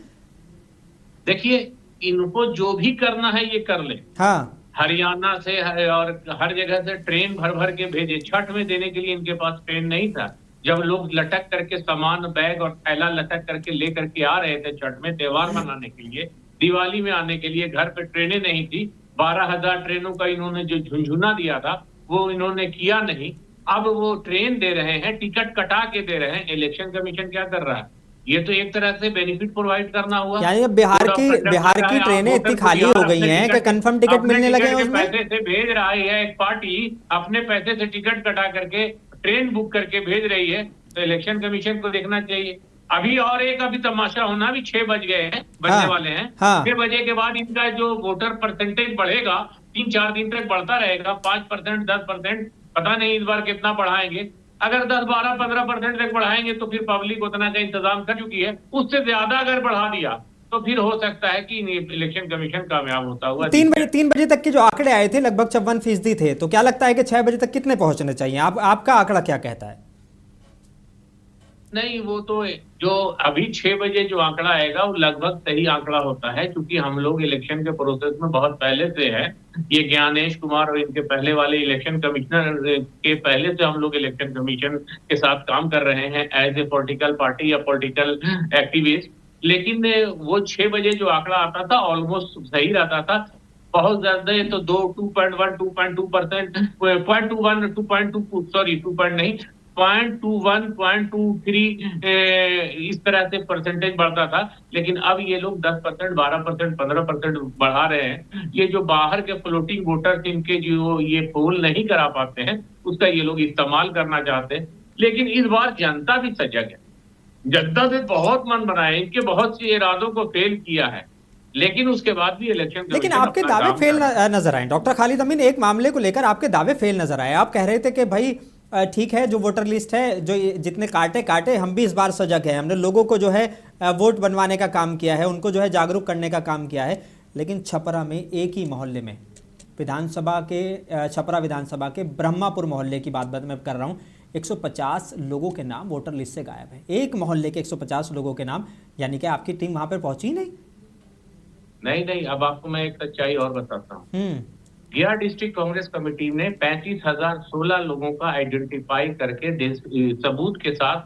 देखिए, इनको जो भी करना है ये कर ले। हाँ, हरियाणा से और हर जगह से ट्रेन भर भर के भेजे। छठ में देने के लिए इनके पास ट्रेन नहीं था। जब लोग लटक करके सामान, बैग और थैला लटक करके ले करके आ रहे थे छठ में त्योहार मनाने के लिए, दिवाली में आने के लिए, घर पे ट्रेनें नहीं थी। 12,000 ट्रेनों का इन्होंने जो झुंझुना दिया था वो इन्होंने किया नहीं। अब वो ट्रेन दे रहे हैं, टिकट कटा के दे रहे हैं। इलेक्शन कमीशन क्या कर रहा है? ये तो एक तरह से बेनिफिट प्रोवाइड करना हुआ। यानी अब बिहार की ट्रेनें इतनी खाली हो गई हैं कि कंफर्म टिकट मिलने लगे हैं उसमें। पैसे से भेज रहा है एक पार्टी, अपने पैसे से टिकट कटा करके ट्रेन बुक करके भेज रही है, तो इलेक्शन कमीशन को देखना चाहिए। अभी तमाशा होना भी 6 बज गए हैं, बजने वाले हैं। 6 बजे के बाद इनका जो वोटर परसेंटेज बढ़ेगा 3-4 दिन तक बढ़ता रहेगा, 5%, 10%, पता नहीं इस बार कितना बढ़ाएंगे। अगर 10, 12, 15% तक बढ़ाएंगे तो फिर पब्लिक उतना का इंतजाम कर चुकी है। उससे ज्यादा अगर बढ़ा दिया तो फिर हो सकता है कि इलेक्शन कमीशन कामयाब होता हुआ। 3 बजे तक के जो आंकड़े आए थे लगभग 56% थे, तो क्या लगता है कि 6 बजे तक कितने पहुंचने चाहिए? आपका आंकड़ा क्या कहता है? नहीं, वो तो जो अभी 6 बजे जो आंकड़ा आएगा वो लगभग सही आंकड़ा होता है, क्योंकि हम लोग इलेक्शन के प्रोसेस में बहुत पहले से है। ये ज्ञानेश कुमार और इनके पहले वाले इलेक्शन कमिश्नर के पहले से हम लोग इलेक्शन कमीशन के साथ काम कर रहे हैं एज ए पॉलिटिकल पार्टी या पॉलिटिकल एक्टिविस्ट। लेकिन वो 6 बजे जो आंकड़ा आता था ऑलमोस्ट सही रहता था। बहुत ज्यादा तो 2.1, 2.2%, 2.2 0.21, 0.23 इस तरह से परसेंटेज बढ़ता था, लेकिन अब ये लोग 10%, 12%, 15% बढ़ा रहे हैं। ये जो बाहर के फ्लोटिंग वोटर्स इनके जो ये पोल नहीं करा पाते हैं, उसका ये लोग इस्तेमाल करना चाहते हैं। लेकिन इस बार जनता भी सजग है, जनता ने बहुत मन बनाया, इनके बहुत से इरादों को फेल किया है, लेकिन उसके बाद भी इलेक्शन लेकिन आपके दावे फेल नजर आए डॉक्टर खालिद अमीन। एक मामले को लेकर आपके दावे फेल नजर आए। आप कह रहे थे कि भाई ठीक है, जो वोटर लिस्ट है, जो जितने काटे हम भी इस बार सजग हैं, हमने लोगों को जो है वोट बनवाने का काम किया है, उनको जो है जागरूक करने का काम किया है। लेकिन छपरा में एक ही मोहल्ले में छपरा विधानसभा के ब्रह्मापुर मोहल्ले की बात मैं कर रहा हूँ, 150 लोगों के नाम वोटर लिस्ट से गायब है। एक मोहल्ले के 150 लोगों के नाम, यानी कि आपकी टीम वहां पर पहुंची ही नहीं। अब आपको मैं एक सच्चाई और बताता हूँ। गया डिस्ट्रिक्ट कांग्रेस कमेटी ने 35,016 लोगों का आइडेंटिफाई करके सबूत के साथ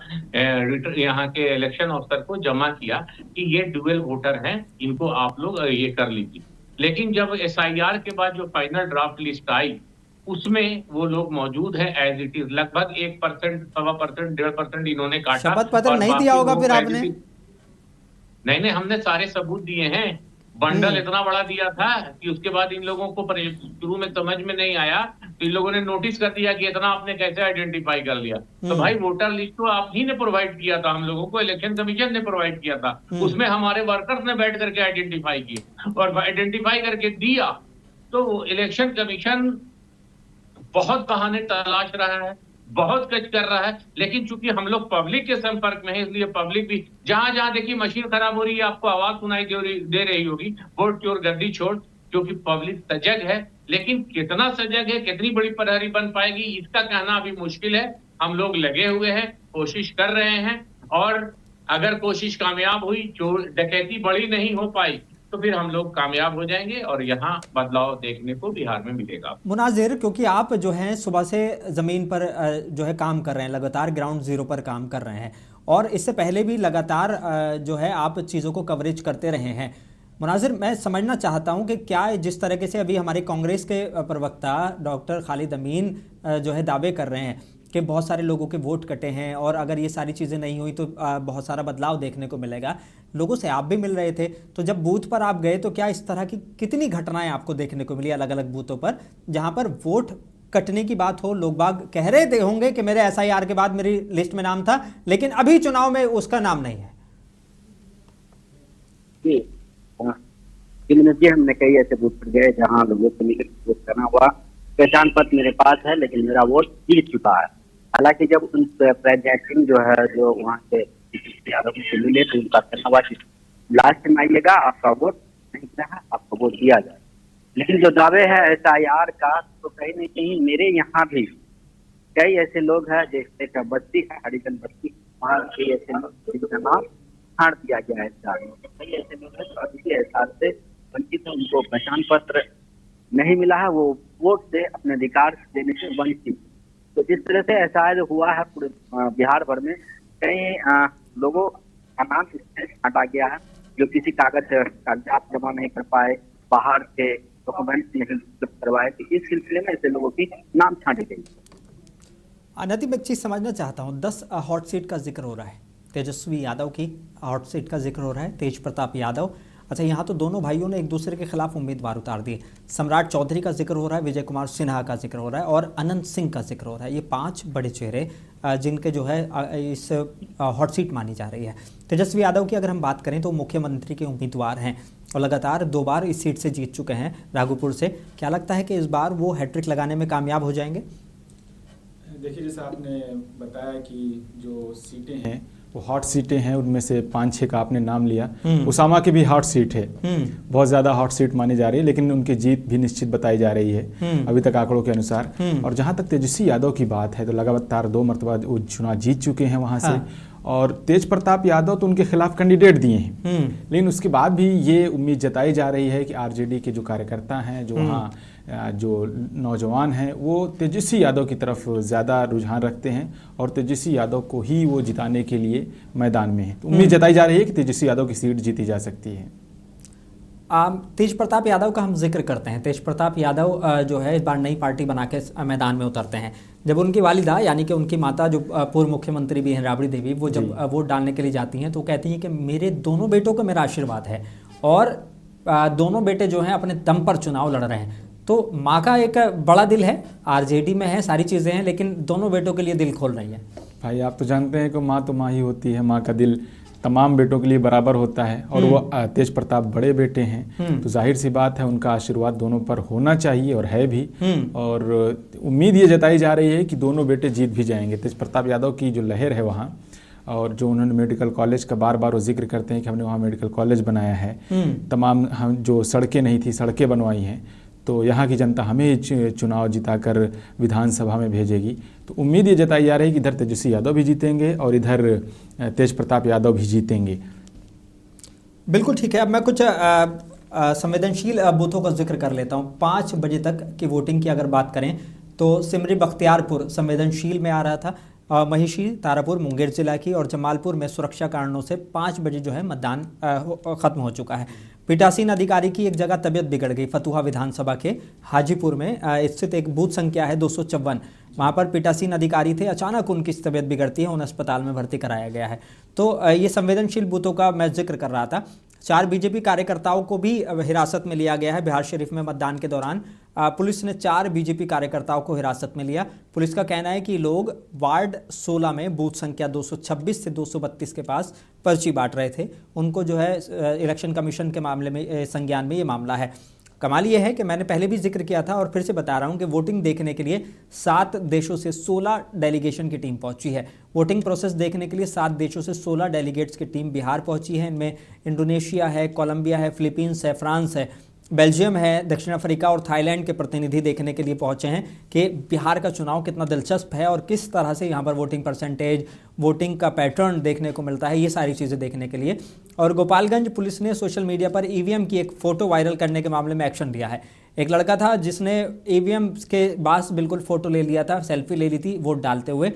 यहाँ के इलेक्शन अफसर को जमा किया कि ये डुअल वोटर हैं, इनको आप लोग ये कर लीजिए। लेकिन जब SIR के बाद जो फाइनल ड्राफ्ट लिस्ट आई, उसमें वो लोग मौजूद है एज इट इज। लगभग 1%, 1.25%, 1.5% इन्होंने काटा। शपथ पत्र नहीं दिया होगा फिर आपने? नहीं, हमने सारे सबूत दिए हैं। बंडल इतना बड़ा दिया था कि उसके बाद इन लोगों को शुरू में समझ में नहीं आया, तो इन लोगों ने नोटिस कर दिया कि इतना आपने कैसे आइडेंटिफाई कर लिया। तो भाई वोटर लिस्ट तो आप ही ने प्रोवाइड किया था, हम लोगों को इलेक्शन कमीशन ने प्रोवाइड किया था। उसमें हमारे वर्कर्स ने बैठ करके आइडेंटिफाई किए और आइडेंटिफाई करके दिया। तो इलेक्शन कमीशन बहुत बहाने तलाश रहा है, बहुत कच कर रहा है, लेकिन चूंकि हम लोग पब्लिक के संपर्क में है, इसलिए पब्लिक भी जहां देखिए मशीन खराब हो रही है, आपको आवाज सुनाई दे रही होगी, वोट चोर गद्दी छोड़, क्योंकि पब्लिक सजग है। लेकिन कितना सजग है, कितनी बड़ी प्रहरी बन पाएगी, इसका कहना अभी मुश्किल है। हम लोग लगे हुए हैं, कोशिश कर रहे हैं, और अगर कोशिश कामयाब हुई, चोर डकैती बड़ी नहीं हो पाई, तो फिर हम लोग कामयाब हो जाएंगे और यहाँ बदलाव देखने को बिहार में मिलेगा। मुनाजिर, क्योंकि आप जो हैं सुबह से ज़मीन पर जो है काम कर रहे हैं, लगातार ग्राउंड जीरो पर काम कर रहे हैं, और इससे पहले भी लगातार जो है आप चीज़ों को कवरेज करते रहे हैं। मुनाजिर, मैं समझना चाहता हूं कि क्या जिस तरीके से अभी हमारे कांग्रेस के प्रवक्ता डॉक्टर खालिद अमीन जो है दावे कर रहे हैं कि बहुत सारे लोगों के वोट कटे हैं, और अगर ये सारी चीज़ें नहीं हुई तो बहुत सारा बदलाव देखने को मिलेगा। लोगों से आप भी मिल रहे थे, तो जब बूथ पर आप गए तो क्या इस तरह की कितनी घटनाएं आपको देखने को मिली अलग अलग बूथों पर, जहां पर वोट कटने की बात हो, लोग बाग कह रहे थे होंगे कि मेरे SIR के बाद मेरी लिस्ट में नाम था, लेकिन अभी चुनाव में उसका नाम नहीं है? हमने कई ऐसे बूथ पर गए जहाँ लोगों को मिलकर वोट करना हुआ। पहचान पत्र मेरे पास है, लेकिन मेरा वोट जीत चुका है। हालांकि जब उन प्रेजेंटिंग जो है, जो वहाँ के आरोप से मिले, तो उनका कहना हुआ कि लास्ट में आइएगा, आपका वोट नहीं रहा, आपका वोट दिया जाए। लेकिन जो दावे है SIR का, तो कहीं न कहीं मेरे यहाँ भी कई ऐसे लोग हैं, जैसे का बस्ती है, हरिजन बस्ती, वहाँ कई ऐसे लोग जिनका नाम छाड़ दिया गया है। कई ऐसे लोग हैं जो अभी एहसास से वंचित है, उनको पहचान पत्र नहीं मिला है, वो वोट से अपने अधिकार देने से वंचित। तो जिस तरह से ऐसा हुआ है पूरे बिहार भर में, कई लोगों का नाम हटा गया है, जो किसी कागजात जमा नहीं कर पाए, बाहर के डॉक्यूमेंट्स नहीं करवाए, तो इस सिलसिले में ऐसे लोगों की नाम छांटी गई। नतीब, एक चीज़ समझना चाहता हूँ, 10 हॉट सीट का जिक्र हो रहा है, तेजस्वी यादव की हॉट सीट का जिक्र हो रहा है, तेज प्रताप यादव। अच्छा, यहाँ तो दोनों भाइयों ने एक दूसरे के खिलाफ उम्मीदवार उतार दिए। सम्राट चौधरी का जिक्र हो रहा है, विजय कुमार सिन्हा का जिक्र हो रहा है, और अनंत सिंह का जिक्र हो रहा है। ये 5 बड़े चेहरे जिनके जो है इस हॉट सीट मानी जा रही है। तेजस्वी यादव की अगर हम बात करें तो मुख्यमंत्री के उम्मीदवार हैं और लगातार 2 बार इस सीट से जीत चुके हैं राघोपुर से। क्या लगता है कि इस बार वो हैट्रिक लगाने में कामयाब हो जाएंगे? देखिए, जैसे आपने बताया कि जो सीटें हैं वो हॉट सीटें हैं, उनमें से 5-6 का आपने नाम लिया। उसामा की भी हॉट सीट है, बहुत ज़्यादा हॉट सीट मानी जा रही है, लेकिन उनकी जीत भी निश्चित बताई जा रही है अभी तक आंकड़ों के अनुसार। और जहाँ तक तेजस्वी यादव की बात है, तो लगातार 2 मरतबा वो चुनाव जीत चुके हैं वहाँ से। और तेज प्रताप यादव तो उनके खिलाफ कैंडिडेट दिए हैं, लेकिन उसके बाद भी ये उम्मीद जताई जा रही है कि RJD के जो कार्यकर्ता हैं, जो वहाँ जो नौजवान हैं, वो तेजस्वी यादव की तरफ ज़्यादा रुझान रखते हैं और तेजस्वी यादव को ही वो जिताने के लिए मैदान में है। तो उम्मीद जताई जा रही है कि तेजस्वी यादव की सीट जीती जा सकती है। तेज प्रताप यादव का हम जिक्र करते हैं। तेज प्रताप यादव जो है इस बार नई पार्टी बना के मैदान में उतरते हैं। जब उनकी वालिदा यानी कि उनकी माता जो पूर्व मुख्यमंत्री भी हैं राबड़ी देवी, वो जब वोट डालने के लिए जाती हैं तो कहती हैं कि मेरे दोनों बेटों को मेरा आशीर्वाद है और दोनों बेटे जो हैं अपने दम पर चुनाव लड़ रहे हैं। तो माँ का एक बड़ा दिल है, आरजेडी में है, सारी चीज़ें हैं, लेकिन दोनों बेटों के लिए दिल खोल रही है। भाई आप तो जानते हैं कि माँ तो माँ ही होती है, माँ का दिल तमाम बेटों के लिए बराबर होता है और वो तेज प्रताप बड़े बेटे हैं, तो जाहिर सी बात है उनका आशीर्वाद दोनों पर होना चाहिए और है भी। और उम्मीद ये जताई जा रही है कि दोनों बेटे जीत भी जाएंगे। तेज प्रताप यादव की जो लहर है वहाँ, और जो उन्होंने मेडिकल कॉलेज का बार बार वो जिक्र करते हैं कि हमने वहाँ मेडिकल कॉलेज बनाया है, तमाम हम जो सड़कें नहीं थी सड़कें बनवाई हैं, तो यहाँ की जनता हमें चुनाव जिताकर विधानसभा में भेजेगी। तो उम्मीद ये जताई जा रही है कि इधर तेजस्वी यादव भी जीतेंगे और इधर तेज प्रताप यादव भी जीतेंगे। बिल्कुल ठीक है। अब मैं कुछ संवेदनशील बूथों का जिक्र कर लेता हूँ। 5 बजे तक की वोटिंग की अगर बात करें तो सिमरी बख्तियारपुर संवेदनशील में आ रहा था, महिषी, तारापुर, मुंगेर जिला की, और जमालपुर में सुरक्षा कारणों से 5 बजे जो है मतदान खत्म हो चुका है। पीठासीन अधिकारी की एक जगह तबीयत बिगड़ गई, फतुहा विधानसभा के हाजीपुर में स्थित एक बूथ संख्या है 254, वहाँ पर पीठासीन अधिकारी थे, अचानक उनकी तबीयत बिगड़ती है, उन्हें अस्पताल में भर्ती कराया गया है। तो ये संवेदनशील बूथों का मैं जिक्र कर रहा था। 4 बीजेपी कार्यकर्ताओं को भी हिरासत में लिया गया है। बिहार शरीफ में मतदान के दौरान पुलिस ने 4 बीजेपी कार्यकर्ताओं को हिरासत में लिया। पुलिस का कहना है कि लोग वार्ड 16 में बूथ संख्या 226 से 232 के पास पर्ची बांट रहे थे। उनको जो है इलेक्शन कमीशन के मामले में संज्ञान में ये मामला है। कमाल ये है कि मैंने पहले भी जिक्र किया था और फिर से बता रहा हूं कि वोटिंग देखने के लिए 7 देशों से 16 डेलीगेशन की टीम पहुंची है। वोटिंग प्रोसेस देखने के लिए 7 देशों से 16 डेलीगेट्स की टीम बिहार पहुंची है। इनमें इंडोनेशिया है, कोलंबिया है, फिलीपींस है, फ्रांस है, बेल्जियम है, दक्षिण अफ्रीका और थाईलैंड के प्रतिनिधि देखने के लिए पहुंचे हैं कि बिहार का चुनाव कितना दिलचस्प है और किस तरह से यहाँ पर वोटिंग परसेंटेज, वोटिंग का पैटर्न देखने को मिलता है, ये सारी चीज़ें देखने के लिए। और गोपालगंज पुलिस ने सोशल मीडिया पर ईवीएम की एक फ़ोटो वायरल करने के मामले में एक्शन लिया है। एक लड़का था जिसने ईवीएम के पास बिल्कुल फ़ोटो ले लिया था, सेल्फी ले ली थी वोट डालते हुए,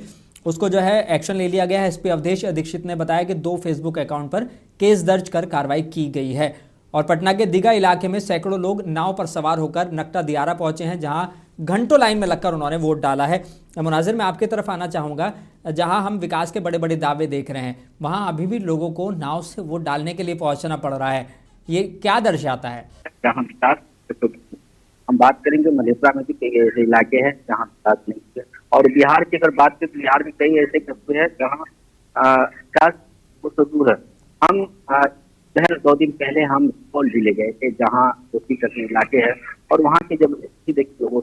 उसको जो है एक्शन ले लिया गया है। एसपी अवधेश दीक्षित ने बताया कि 2 फेसबुक अकाउंट पर केस दर्ज कर कार्रवाई की गई है। और पटना के दीघा इलाके में सैकड़ों लोग नाव पर सवार होकर नकटा दियारा पहुंचे हैं, जहां घंटों लाइन में लगकर उन्होंने वोट डाला है। मुनाजिर, मैं आपकी तरफ आना चाहूँगा। जहां हम विकास के बड़े बड़े दावे देख रहे हैं, वहां अभी भी लोगों को नाव से वोट डालने के लिए पहुंचना पड़ रहा है। ये क्या दर्शाता है? जहाँ विकास, हम बात करेंगे मधेपुरा में भी कई ऐसे इलाके हैं जहाँ विकास नहीं है, और बिहार की अगर बात करें तो बिहार में कई ऐसे कस्बे हैं जहाँ विकास तो दूर है। हम 2 दिन पहले हम सुपौल जिले गए थे जहाँ कोसी कस्बे इलाके है, और वहाँ के जब देखिए वो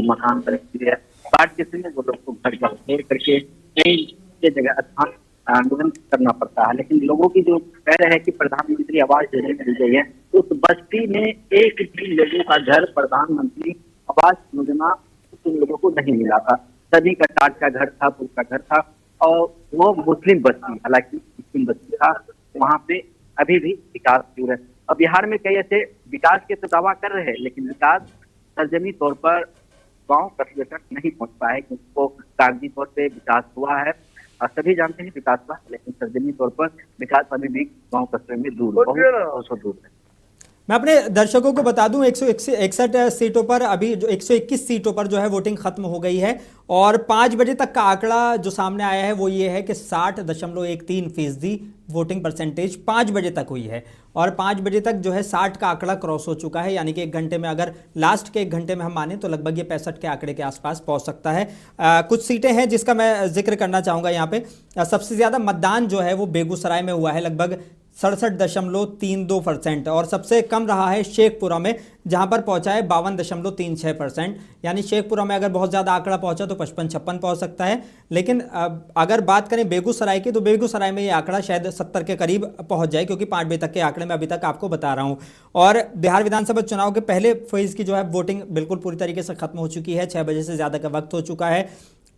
मकान पर है, बाढ़ के समय वो लोग को घर का घेर करके कई जगह स्थान करना पड़ता है। लेकिन लोगों की जो कह रहे हैं कि प्रधानमंत्री आवास योजना दी गई है, उस बस्ती में एक भी लोगों का घर प्रधानमंत्री आवास योजना उन लोगों को नहीं मिला था। सभी का टाट का घर था, पुल का घर था, और वो मुस्लिम बस्ती, हालांकि मुस्लिम बस्ती था, वहाँ पे अभी भी विकास दूर है। अब बिहार में कई ऐसे विकास के तो दावा कर रहे हैं, लेकिन विकास सरजमी तौर पर गांव कस्बे तक नहीं पहुंच पाया है, क्योंकि वो कागजी तौर पे विकास हुआ है और सभी जानते हैं विकास हुआ, लेकिन सरजमी तौर पर विकास अभी भी गांव कस्बे में दूर, बहुत दूर है। मैं अपने दर्शकों को बता दूं 161 सीटों पर, अभी जो 121 सीटों पर जो है वोटिंग खत्म हो गई है, और 5 बजे तक का आंकड़ा जो सामने आया है वो ये है कि 60.13% वोटिंग परसेंटेज 5 बजे तक हुई है, और 5 बजे तक जो है 60 का आंकड़ा क्रॉस हो चुका है। यानी कि 1 घंटे में, अगर लास्ट के 1 घंटे में हम माने तो लगभग ये 65 के आंकड़े के आसपास पहुंच सकता है। कुछ सीटें हैं जिसका मैं जिक्र करना चाहूँगा यहाँ पे। सबसे ज़्यादा मतदान जो है वो बेगूसराय में हुआ है, लगभग 67.32%, और सबसे कम रहा है शेखपुरा में, जहां पर पहुंचा है 52.36%। यानी शेखपुरा में अगर बहुत ज़्यादा आंकड़ा पहुंचा तो 55-56 पहुंच सकता है। लेकिन अगर बात करें बेगूसराय की, तो बेगूसराय में ये आंकड़ा शायद 70 के करीब पहुंच जाए, क्योंकि 5 बजे तक के आंकड़े में अभी तक आपको बता रहा हूं। और बिहार विधानसभा चुनाव के पहले फेज़ की जो है वोटिंग बिल्कुल पूरी तरीके से खत्म हो चुकी है। 6 बजे से ज़्यादा का वक्त हो चुका है।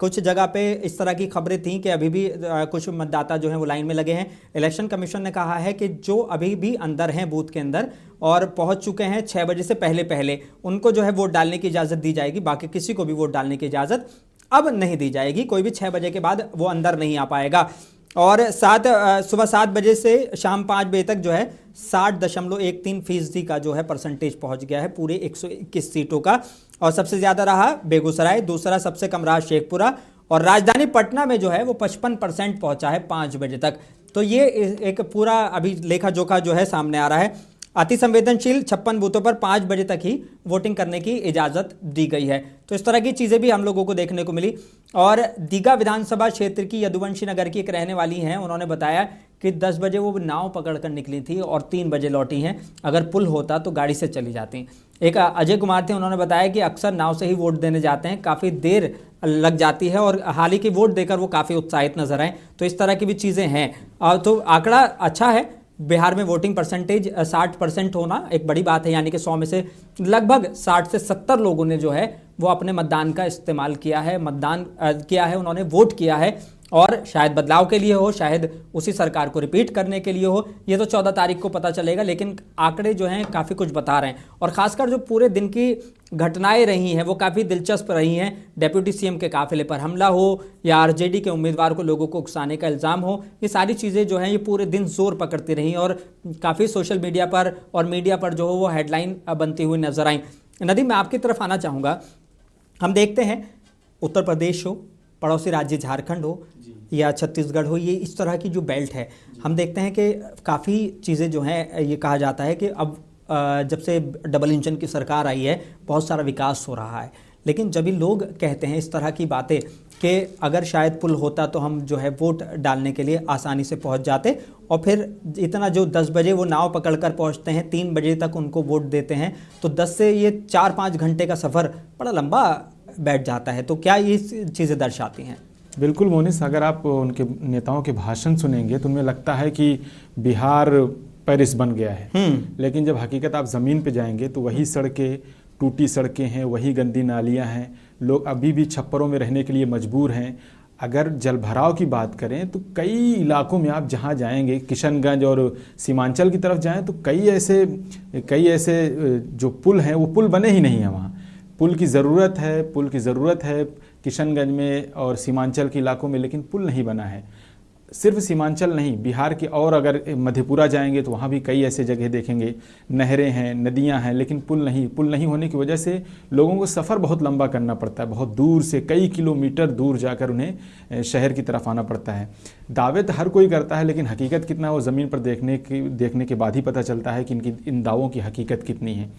कुछ जगह पे इस तरह की खबरें थीं कि अभी भी कुछ मतदाता जो हैं वो लाइन में लगे हैं। इलेक्शन कमीशन ने कहा है कि जो अभी भी अंदर हैं बूथ के अंदर और पहुंच चुके हैं 6 बजे से पहले उनको जो है वोट डालने की इजाज़त दी जाएगी। बाकी किसी को भी वोट डालने की इजाज़त अब नहीं दी जाएगी। कोई भी 6 बजे के बाद वो अंदर नहीं आ पाएगा। और सुबह 7 बजे से शाम 5 बजे तक जो है 60.13% का जो है परसेंटेज पहुंच गया है पूरे 121 सीटों का। और सबसे ज़्यादा रहा बेगूसराय, दूसरा सबसे कम रहा शेखपुरा, और राजधानी पटना में जो है वो 55% पहुंचा है 5 बजे तक। तो ये एक पूरा अभी लेखा जोखा जो है सामने आ रहा है। अति संवेदनशील 56 बूथों पर 5 बजे तक ही वोटिंग करने की इजाज़त दी गई है। तो इस तरह की चीज़ें भी हम लोगों को देखने को मिली। और दीघा विधानसभा क्षेत्र की यदुवंशी नगर की एक रहने वाली हैं, उन्होंने बताया कि 10 बजे वो नाव पकड़ कर निकली थी और 3 बजे लौटी हैं। अगर पुल होता तो गाड़ी से चली जाती। एक अजय कुमार थे, उन्होंने बताया कि अक्सर नाव से ही वोट देने जाते हैं, काफ़ी देर लग जाती है और हाल ही की वोट देकर वो काफ़ी उत्साहित नजर आए। तो इस तरह की भी चीज़ें हैं। तो आंकड़ा अच्छा है। बिहार में वोटिंग परसेंटेज 60% होना एक बड़ी बात है, यानी कि 100 में से लगभग 60 से 70 लोगों ने जो है वो अपने मतदान का इस्तेमाल किया है, मतदान किया है, उन्होंने वोट किया है। और शायद बदलाव के लिए हो, शायद उसी सरकार को रिपीट करने के लिए हो, ये तो 14 तारीख को पता चलेगा। लेकिन आंकड़े जो हैं काफ़ी कुछ बता रहे हैं। और ख़ासकर जो पूरे दिन की घटनाएं रही हैं वो काफ़ी दिलचस्प रही हैं। डेप्यूटी सीएम के काफिले पर हमला हो या आरजेडी के उम्मीदवार को लोगों को उकसाने का इल्ज़ाम हो, ये सारी चीज़ें जो हैं ये पूरे दिन जोर पकड़ती रहीं और काफ़ी सोशल मीडिया पर और मीडिया पर जो हो वो हेडलाइन बनती हुई नजर आई। नदीम, मैं आपकी तरफ आना चाहूँगा। हम देखते हैं उत्तर प्रदेश हो, पड़ोसी राज्य झारखंड हो या छत्तीसगढ़ हो, ये इस तरह की जो बेल्ट है, हम देखते हैं कि काफ़ी चीज़ें जो हैं ये कहा जाता है कि अब जब से डबल इंजन की सरकार आई है बहुत सारा विकास हो रहा है। लेकिन जब भी लोग कहते हैं इस तरह की बातें कि अगर शायद पुल होता तो हम जो है वोट डालने के लिए आसानी से पहुंच जाते, और फिर इतना जो 10 बजे वो नाव पकड़कर पहुंचते हैं, 3 बजे तक उनको वोट देते हैं, तो 10 से ये 4-5 घंटे का सफ़र बड़ा लंबा बैठ जाता है। तो क्या ये चीज़ें दर्शाती हैं? बिल्कुल मोनिस, अगर आप उनके नेताओं के भाषण सुनेंगे तो उनमें लगता है कि बिहार पेरिस बन गया है। लेकिन जब हकीकत आप ज़मीन पे जाएंगे तो वही सड़कें, टूटी सड़कें हैं, वही गंदी नालियां हैं, लोग अभी भी छप्परों में रहने के लिए मजबूर हैं। अगर जल भराव की बात करें तो कई इलाकों में आप जहां जाएंगे, किशनगंज और सीमांचल की तरफ जाएं, तो कई ऐसे जो पुल हैं वो पुल बने ही नहीं हैं। वहाँ पुल की ज़रूरत है किशनगंज में और सीमांचल के इलाकों में, लेकिन पुल नहीं बना है। सिर्फ सीमांचल नहीं, बिहार के और अगर मधेपुरा जाएंगे तो वहाँ भी कई ऐसे जगह देखेंगे, नहरें हैं, नदियाँ हैं, लेकिन पुल नहीं होने की वजह से लोगों को सफ़र बहुत लंबा करना पड़ता है। बहुत दूर से, कई किलोमीटर दूर जाकर उन्हें शहर की तरफ आना पड़ता है। दावे तो हर कोई करता है, लेकिन हकीकत कितना वो ज़मीन पर देखने के बाद ही पता चलता है कि इन दावों की हकीकत कितनी है।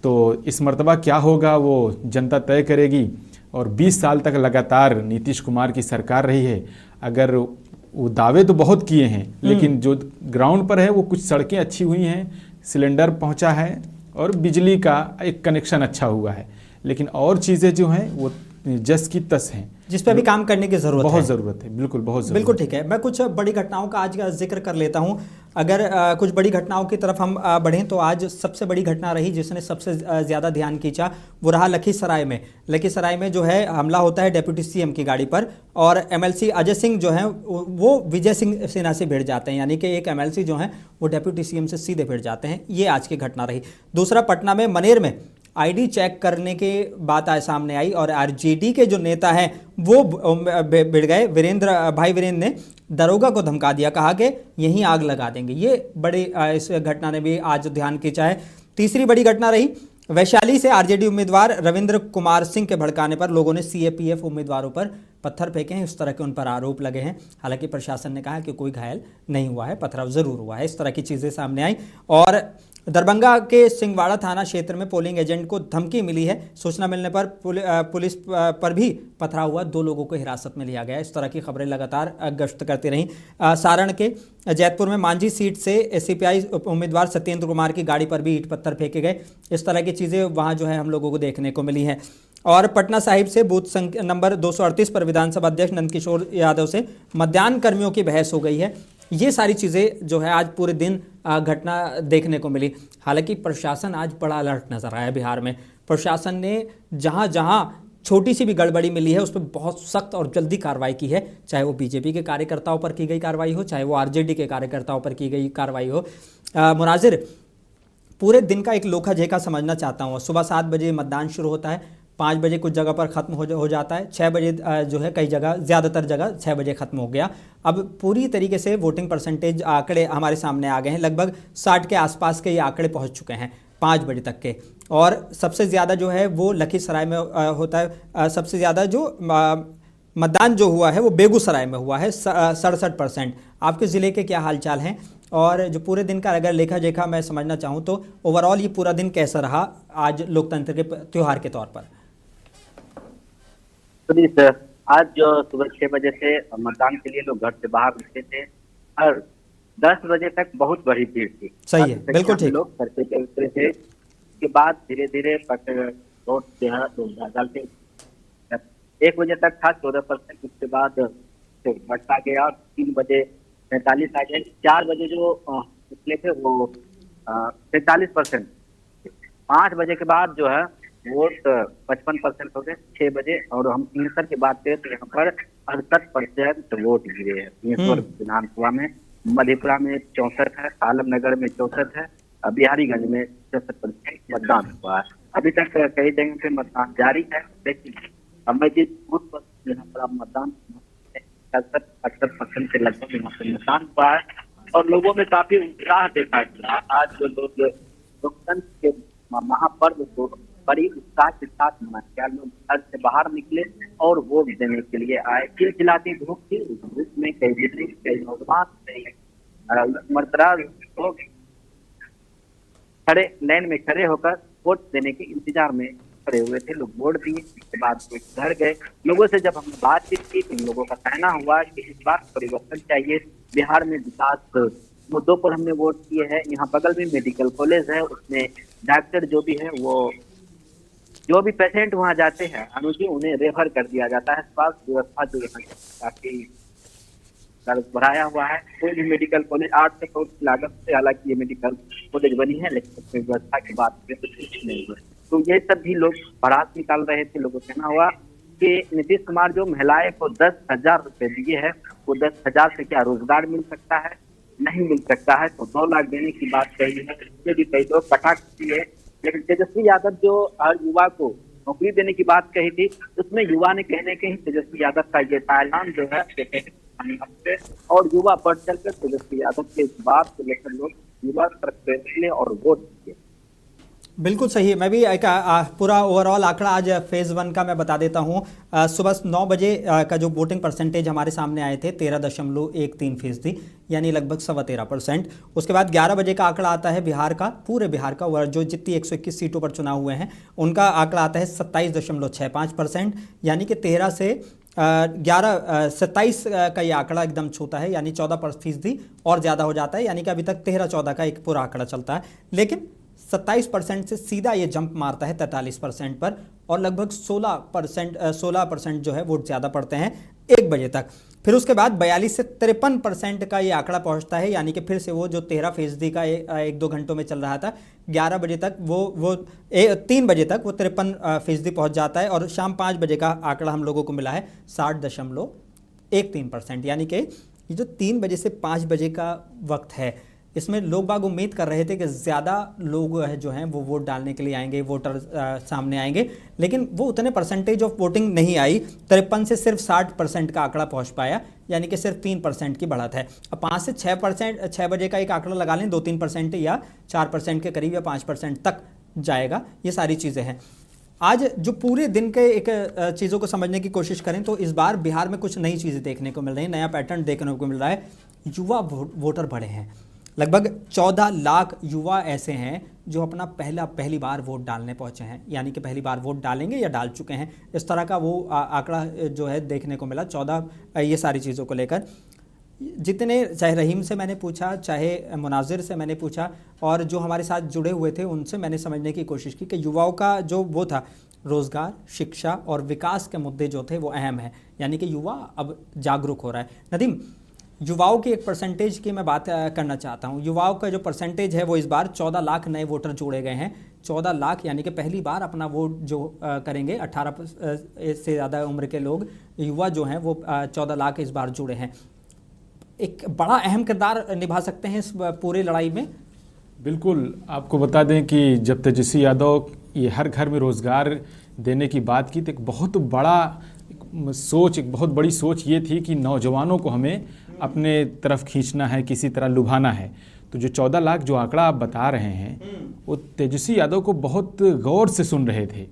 तो इस मर्तबा क्या होगा वो जनता तय करेगी। और 20 साल तक लगातार नीतीश कुमार की सरकार रही है। अगर वो दावे तो बहुत किए हैं, लेकिन जो ग्राउंड पर है वो कुछ सड़कें अच्छी हुई हैं, सिलेंडर पहुंचा है और बिजली का एक कनेक्शन अच्छा हुआ है, लेकिन और चीज़ें जो हैं वो जस की तस हैं, जिस पे भी काम करने की ज़रूरत है। बहुत ज़रूरत है, बिल्कुल बहुत ज़रूरत। बिल्कुल ठीक है। मैं कुछ बड़ी घटनाओं का आज का जिक्र कर लेता हूं। अगर कुछ बड़ी घटनाओं की तरफ हम बढ़ें तो आज सबसे बड़ी घटना रही जिसने सबसे ज़्यादा ध्यान खींचा वो रहा लखीसराय में। लखीसराय में जो है हमला होता है डेप्यूटी सीएम की गाड़ी पर, और एमएलसी अजय सिंह जो हैं वो विजय सिंह सिन्हा से भिड़ जाते हैं, यानी कि एक एमएलसी जो हैं वो डेप्यूटी सीएम से सीधे भिड़ जाते हैं। ये आज की घटना रही। दूसरा, पटना में मनेर में आईडी चेक करने के बात सामने आई और आरजेडी के जो नेता हैं वो भिड़ गए। वीरेंद्र ने दरोगा को धमका दिया, कहा कि यहीं आग लगा देंगे। ये बड़ी इस घटना ने भी आज ध्यान खींचा है। तीसरी बड़ी घटना रही वैशाली से आरजेडी उम्मीदवार रविंद्र कुमार सिंह के भड़काने पर लोगों ने सीएपीएफ उम्मीदवारों पर पत्थर फेंके हैं। इस तरह के उन पर आरोप लगे हैं। हालांकि प्रशासन ने कहा कि कोई घायल नहीं हुआ है, पथराव जरूर हुआ है। इस तरह की चीज़ें सामने आई। और दरभंगा के सिंहवाड़ा थाना क्षेत्र में पोलिंग एजेंट को धमकी मिली है। सूचना मिलने पर पुलिस पर भी पथराव हुआ, 2 लोगों को हिरासत में लिया गया। इस तरह की खबरें लगातार गश्त करती रहीं। सारण के जैतपुर में मांझी सीट से सीपीआई उम्मीदवार सत्येंद्र कुमार की गाड़ी पर भी ईंट पत्थर फेंके गए। इस तरह की चीज़ें वहाँ जो है हम लोगों को देखने को मिली हैं। और पटना साहिब से बूथ नंबर 238 पर विधानसभा अध्यक्ष नंदकिशोर यादव से मतदान कर्मियों की बहस हो गई है। ये सारी चीज़ें जो है आज पूरे दिन घटना देखने को मिली। हालांकि प्रशासन आज बड़ा अलर्ट नजर आया बिहार में। प्रशासन ने जहां जहां छोटी सी भी गड़बड़ी मिली है उस पर बहुत सख्त और जल्दी कार्रवाई की है, चाहे वो बीजेपी के कार्यकर्ताओं पर की गई कार्रवाई हो, चाहे वो आरजेडी के कार्यकर्ताओं पर की गई कार्रवाई हो। मुनाजिर, पूरे दिन का एक लोखा झेका समझना चाहता हूँ। सुबह 7 बजे मतदान शुरू होता है, 5 बजे कुछ जगह पर ख़त्म हो जाता है, 6 बजे जो है कई जगह, ज़्यादातर जगह 6 बजे ख़त्म हो गया। अब पूरी तरीके से वोटिंग परसेंटेज आंकड़े हमारे सामने आ गए हैं, लगभग 60 के आसपास के ये आंकड़े पहुंच चुके हैं 5 बजे तक के। और सबसे ज़्यादा जो है वो लखीसराय में होता है। सबसे ज़्यादा जो मतदान जो हुआ है वो बेगूसराय में हुआ है, 67%। आपके ज़िले के क्या हालचाल हैं? और जो पूरे दिन का अगर लेखा जोखा मैं समझना चाहूँ तो ओवरऑल ये पूरा दिन कैसा रहा आज लोकतंत्र के त्यौहार के तौर पर? तो सर, आज जो सुबह 6 बजे से मतदान के लिए लोग घर से बाहर निकले थे और 10 बजे तक बहुत बड़ी भीड़ थी। सही है, बिल्कुल ठीक। लोग घर से उतरे थे, उसके बाद धीरे धीरे वोट जो है लोग डालते 1 बजे तक था 14%, उसके बाद बढ़ता गया और 3 बजे 45 आ गए। 4 बजे जो निकले थे वो 43%। 5 बजे के बाद जो है वोट 55% हो गए 6 बजे। और हम सिंहेश्वर की बात करें तो यहाँ पर 68% वोट गिरे हैं सिंहेश्वर विधानसभा में। मधेपुरा में 64 है, आलमनगर में 64 है, बिहारीगंज में 66% मतदान हुआ है। अभी तक कई जगह पे मतदान जारी है, लेकिन मैं जिस बूथ पर यहाँ पर मतदान 67-68% के लगभग यहाँ पर मतदान हुआ है और लोगों में काफी उत्साह देखा गया। आज जो लोग लोकतंत्र के महापर्व को बड़ी उत्साह के साथ मनाया, लोग घर से बाहर निकले और वोट देने के लिए आए। खिलखिलाती धूप थी, उस धूप में कई बुजुर्ग, कई नौजवान, कई मर्दराज लोग खड़े लाइन में खड़े होकर वोट देने के इंतजार में खड़े हुए थे। लोग वोट दिए, उसके बाद घर गए। लोगों से जब हमने बातचीत की तो लोगों का कहना हुआ कि इस बार परिवर्तन चाहिए, बिहार में विकास मुद्दों पर हमने वोट किए हैं। यहाँ बगल में मेडिकल कॉलेज है, उसमें डॉक्टर जो भी है वो जो भी पेशेंट वहाँ जाते हैं अनुजी उन्हें रेफर कर दिया जाता है। स्वास्थ्य व्यवस्था जो यहाँ काफी बढ़ाया हुआ है। कोई भी मेडिकल कॉलेज 8 करोड़ की लागत से हालांकि ये मेडिकल कॉलेज बनी है, लेकिन उसमें व्यवस्था की बात करें तो कुछ नहीं हुआ। तो ये सब भी लोग बारात निकाल रहे थे। लोगों को कहना हुआ कि नीतीश कुमार जो महिलाएं को 10,000 रुपए दिए है, वो 10,000 से क्या रोजगार मिल सकता है? नहीं मिल सकता है। तो 2 लाख देने की बात कही है, इससे भी कई लोग कटाक्ष किए। लेकिन तेजस्वी यादव जो हर युवा को नौकरी देने की बात कही थी, उसमें युवा ने कहने के ही तेजस्वी यादव का ये ऐलान जो है और युवा बढ़ चलकर तेजस्वी यादव के इस बात को लेकर लोग युवा तरफ निकले और वोट दिए। बिल्कुल सही है। मैं भी एक पूरा ओवरऑल आंकड़ा आज फेज़ 1 का मैं बता देता हूँ। सुबह 9 बजे का जो वोटिंग परसेंटेज हमारे सामने आए थे 13.13%, यानी लगभग 13.25%। उसके बाद 11 बजे का आंकड़ा आता है बिहार का, पूरे बिहार का, जो जितनी 121 सीटों पर चुनाव हुए हैं उनका आंकड़ा आता है 27.65%, यानी कि 13 से 27 का ये आंकड़ा एकदम छूता है, यानी 14% और ज़्यादा हो जाता है। यानी कि अभी तक 13-14 का एक पूरा आंकड़ा चलता है, लेकिन 27% से सीधा ये जंप मारता है 43% पर और लगभग 16% जो है वोट ज़्यादा पड़ते हैं 1 बजे तक। फिर उसके बाद 42 से 53% का ये आंकड़ा पहुंचता है, यानी कि फिर से वो जो 13% का 1-2 घंटों में चल रहा था 11 बजे तक वो 3 बजे तक वो 53% पहुंच जाता है। और शाम 5 बजे का आंकड़ा हम लोगों को मिला है 60.13%, यानी कि ये जो 3 बजे से 5 बजे का वक्त है, इसमें लोग बाग उम्मीद कर रहे थे कि ज़्यादा लोग जो हैं वो वोट डालने के लिए आएंगे, वोटर सामने आएंगे, लेकिन वो उतने परसेंटेज ऑफ वोटिंग नहीं आई। 53 से सिर्फ 60% का आंकड़ा पहुंच पाया, यानी कि सिर्फ 3% की बढ़त है। अब 5 से 6 बजे का एक आंकड़ा लगा लें, 2-3% या 4% के करीब या 5% तक जाएगा। ये सारी चीज़ें हैं। आज जो पूरे दिन के एक चीज़ों को समझने की कोशिश करें तो इस बार बिहार में कुछ नई चीज़ें देखने को मिल रही हैं, नया पैटर्न देखने को मिल रहा है। युवा वोटर बढ़े हैं, लगभग 14 लाख युवा ऐसे हैं जो अपना पहली बार वोट डालने पहुंचे हैं, यानी कि पहली बार वोट डालेंगे या डाल चुके हैं। इस तरह का वो आंकड़ा जो है देखने को मिला 14। ये सारी चीज़ों को लेकर जितने, चाहे रहीम से मैंने पूछा, चाहे मुनाजिर से मैंने पूछा, और जो हमारे साथ जुड़े हुए थे उनसे मैंने समझने की कोशिश की कि युवाओं का जो वो था रोज़गार, शिक्षा और विकास के मुद्दे जो थे वो अहम है, यानी कि युवा अब जागरूक हो रहा है। नदीम, युवाओं की एक परसेंटेज की मैं बात करना चाहता हूं। युवाओं का जो परसेंटेज है वो इस बार 14 लाख नए वोटर जोड़े गए हैं। 14 लाख यानी कि पहली बार अपना वोट जो करेंगे 18 से ज़्यादा उम्र के लोग, युवा जो हैं वो 14 लाख इस बार जुड़े हैं। एक बड़ा अहम किरदार निभा सकते हैं इस पूरी लड़ाई में। बिल्कुल, आपको बता दें कि जब तेजस्वी यादव ये हर घर में रोज़गार देने की बात की तो एक बहुत बड़ी सोच ये थी कि नौजवानों को हमें अपने तरफ खींचना है, किसी तरह लुभाना है। तो जो 14 लाख जो आंकड़ा आप बता रहे हैं वो तेजस्वी यादव को बहुत गौर से सुन रहे थे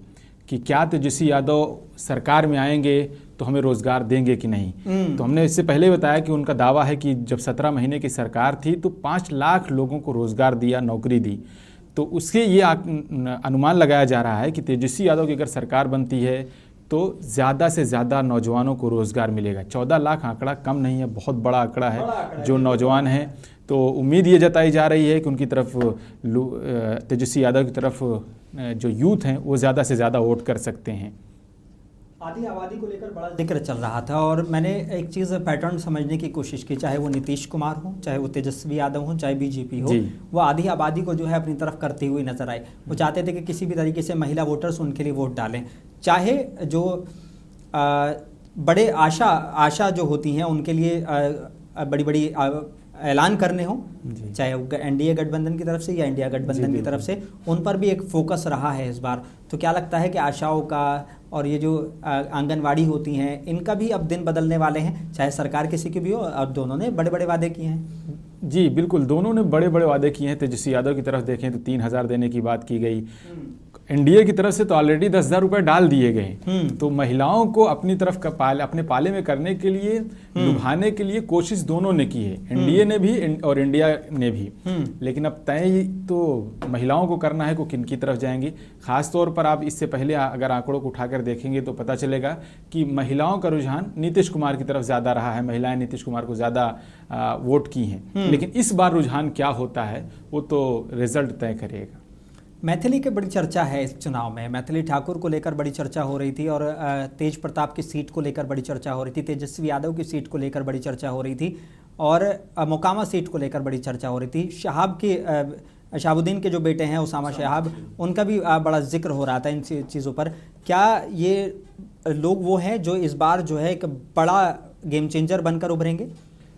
कि क्या तेजस्वी यादव सरकार में आएंगे तो हमें रोज़गार देंगे कि नहीं। तो हमने इससे पहले बताया कि उनका दावा है कि जब 17 महीने की सरकार थी तो 5 लाख लोगों को रोज़गार दिया, नौकरी दी। तो उसके ये अनुमान लगाया जा रहा है कि तेजस्वी यादव की अगर सरकार बनती है तो ज़्यादा से ज़्यादा नौजवानों को रोज़गार मिलेगा। 14 लाख आंकड़ा कम नहीं है, बहुत बड़ा आंकड़ा है जो नौजवान हैं। तो उम्मीद ये जताई जा रही है कि उनकी तरफ तेजस्वी यादव की तरफ जो यूथ हैं वो ज़्यादा से ज़्यादा वोट कर सकते हैं। आधी आबादी को लेकर बड़ा जिक्र चल रहा था और मैंने एक चीज़ पैटर्न समझने की कोशिश की, चाहे वो नीतीश कुमार हो, चाहे वो तेजस्वी यादव हो, चाहे बीजेपी हो, वो आधी आबादी को जो है अपनी तरफ करती हुई नजर आए। वो चाहते थे कि किसी भी तरीके से महिला वोटर्स उनके लिए वोट डालें, चाहे जो बड़े आशा जो होती हैं उनके लिए बड़ी बड़ी ऐलान करने हो, चाहे एनडीए गठबंधन की तरफ से या इंडिया गठबंधन की तरफ से, उन पर भी एक फोकस रहा है इस बार। तो क्या लगता है कि आशाओं का और ये जो आंगनवाड़ी होती हैं इनका भी अब दिन बदलने वाले हैं, चाहे सरकार किसी की भी हो? अब दोनों ने बड़े बड़े वादे किए हैं। जी बिल्कुल, दोनों ने बड़े बड़े वादे किए हैं। तेजस्वी यादव की तरफ देखें तो 3,000 देने की बात की गई, एनडीए की तरफ से तो ऑलरेडी 10,000 रुपए डाल दिए गए। तो महिलाओं को अपनी तरफ अपने पाले में करने के लिए, लुभाने के लिए कोशिश दोनों ने की है, एनडीए ने भी और इंडिया ने भी। लेकिन अब तय तो महिलाओं को करना है कि किन की तरफ जाएंगी। खास तौर पर आप इससे पहले अगर आंकड़ों को उठाकर देखेंगे तो पता चलेगा कि महिलाओं का रुझान नीतीश कुमार की तरफ ज़्यादा रहा है, महिलाएं नीतीश कुमार को ज़्यादा वोट की हैं। लेकिन इस बार रुझान क्या होता है वो तो रिजल्ट तय करेगा। मैथिली की बड़ी चर्चा है इस चुनाव में, मैथिली ठाकुर को लेकर बड़ी चर्चा हो रही थी और तेज प्रताप की सीट को लेकर बड़ी चर्चा हो रही थी, तेजस्वी यादव की सीट को लेकर बड़ी चर्चा हो रही थी और मोकामा सीट को लेकर बड़ी चर्चा हो रही थी। शहाबुद्दीन के जो बेटे हैं उसामा शहाब, उनका भी बड़ा जिक्र हो रहा था इन चीज़ों पर। क्या ये लोग वो हैं जो इस बार जो है एक बड़ा गेम चेंजर बनकर उभरेंगे?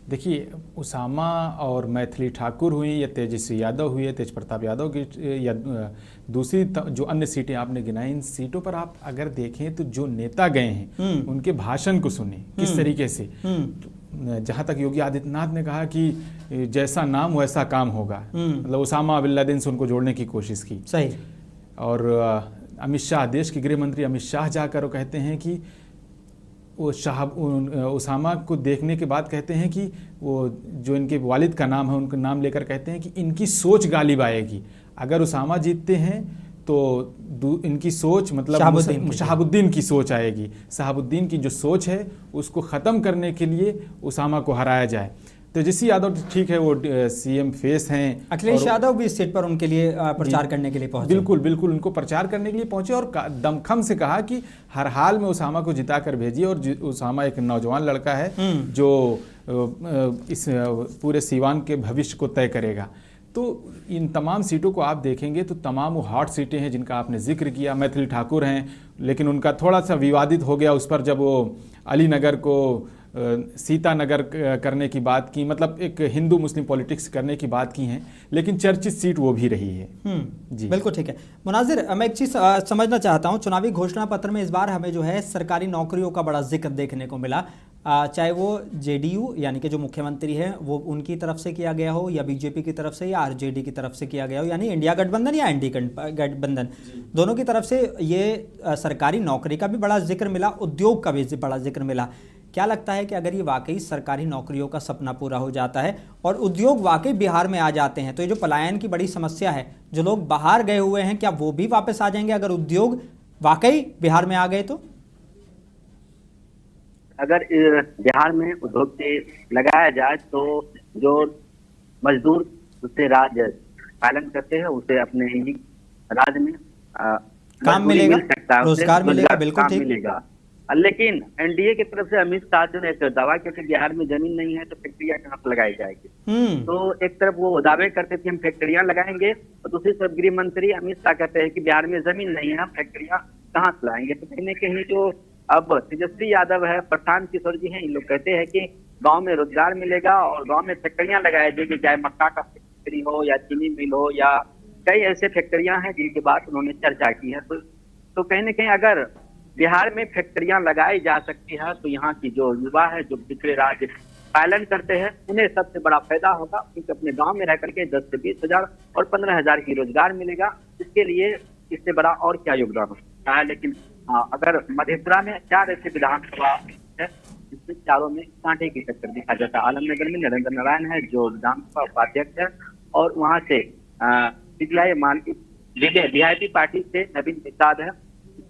देखिए, उसामा और मैथिली ठाकुर हुई या तेजस्वी यादव हुई या तेज प्रताप यादव की या दूसरी जो अन्य सीटें आपने गिनाई, इन सीटों पर आप अगर देखें तो जो नेता गए हैं उनके भाषण को सुने किस तरीके से। जहाँ तक योगी आदित्यनाथ ने कहा कि जैसा नाम वैसा काम होगा, मतलब उसामा बिल्लादिन से उनको जोड़ने की कोशिश की। सही। और अमित शाह, देश के गृह मंत्री अमित शाह जाकर वो कहते हैं कि वो उसामा को देखने के बाद कहते हैं कि वो जो इनके वालिद का नाम है उनका नाम लेकर कहते हैं कि इनकी सोच गालिब आएगी। अगर उसामा जीतते हैं तो इनकी सोच मतलब शहाबुद्दीन की सोच आएगी। शहाबुद्दीन की जो सोच है उसको ख़त्म करने के लिए उसामा को हराया जाए। तेजस्वी यादव ठीक है, वो सीएम फेस हैं। अखिलेश यादव भी इस सीट पर उनके लिए प्रचार करने के लिए पहुंचे। बिल्कुल बिल्कुल, उनको प्रचार करने के लिए पहुंचे और दमखम से कहा कि हर हाल में उसामा को जिता कर भेजिए। और उसामा एक नौजवान लड़का है जो इस पूरे सीवान के भविष्य को तय करेगा। तो इन तमाम सीटों को आप देखेंगे तो तमाम वो हॉट सीटें हैं जिनका आपने जिक्र किया। मैथिली ठाकुर हैं, लेकिन उनका थोड़ा सा विवादित हो गया उस पर जब वो अलीनगर को सीतानगर करने की बात की, मतलब एक हिंदू मुस्लिम पॉलिटिक्स करने की बात की है, लेकिन चर्चित सीट वो भी रही है। जी बिल्कुल ठीक है। मुनाजिर, मैं एक चीज़ समझना चाहता हूँ, चुनावी घोषणा पत्र में इस बार हमें जो है सरकारी नौकरियों का बड़ा जिक्र देखने को मिला, चाहे वो जेडीयू यानी कि जो मुख्यमंत्री है वो उनकी तरफ से किया गया हो या बीजेपी की तरफ से या आरजेडी की तरफ से किया गया हो, यानी इंडिया गठबंधन या एनडीए गठबंधन, दोनों की तरफ से ये सरकारी नौकरी का भी बड़ा जिक्र मिला, उद्योग का भी बड़ा जिक्र मिला। क्या लगता है कि अगर ये वाकई सरकारी नौकरियों का सपना पूरा हो जाता है और उद्योग वाकई बिहार में आ जाते हैं तो ये जो पलायन की बड़ी समस्या है, जो लोग बाहर गए हुए हैं, क्या वो भी वापस आ जाएंगे अगर उद्योग वाकई बिहार में आ गए? तो अगर बिहार में उद्योग से लगाया जाए तो जो मजदूर उससे राज्य पालन करते हैं उसे अपने ही राज्य में काम मिलेगा, रोजगार मिलेगा, बिल्कुल ठीक मिलेगा। लेकिन एनडीए की तरफ से अमित शाह ने एक दावा किया कि बिहार में जमीन नहीं है तो फैक्ट्रियां कहाँ पर लगाई जाएगी। तो एक तरफ वो दावे करते थे हम फैक्ट्रियां लगाएंगे और दूसरी तरफ गृह मंत्री अमित शाह कहते हैं कि बिहार में जमीन नहीं है, हम फैक्ट्रियां कहाँ से लाएंगे। तो कहीं न कहीं जो अब तेजस्वी यादव है, प्रशांत किशोर जी हैं, इन लोग कहते हैं कि गांव में रोजगार मिलेगा और गांव में फैक्ट्रियां लगाई जाएगी, चाहे मक्का का फैक्ट्री हो या चीनी मिल हो या कई ऐसे फैक्ट्रियां हैं जिनकी बात उन्होंने चर्चा की है। तो कहीं ना कहीं अगर बिहार में फैक्ट्रियां लगाई जा सकती है तो यहाँ की जो युवा है, जो पिछड़े राज्य पालन करते हैं, उन्हें सबसे बड़ा फायदा होगा, क्योंकि अपने गांव में रह करके 10 से 20 हजार और 15,000 की रोजगार मिलेगा। इसके लिए इससे बड़ा और क्या योगदान हो सकता है। लेकिन अगर मधेपुरा में 4 ऐसे विधानसभा है जिसमें चारों में कांटे की टक्कर दिखा जाता है। आलमनगर में नरेंद्र नारायण है जो विधानसभा उपाध्यक्ष है, और वहां से वीआईपी पार्टी से नवीन प्रसाद है,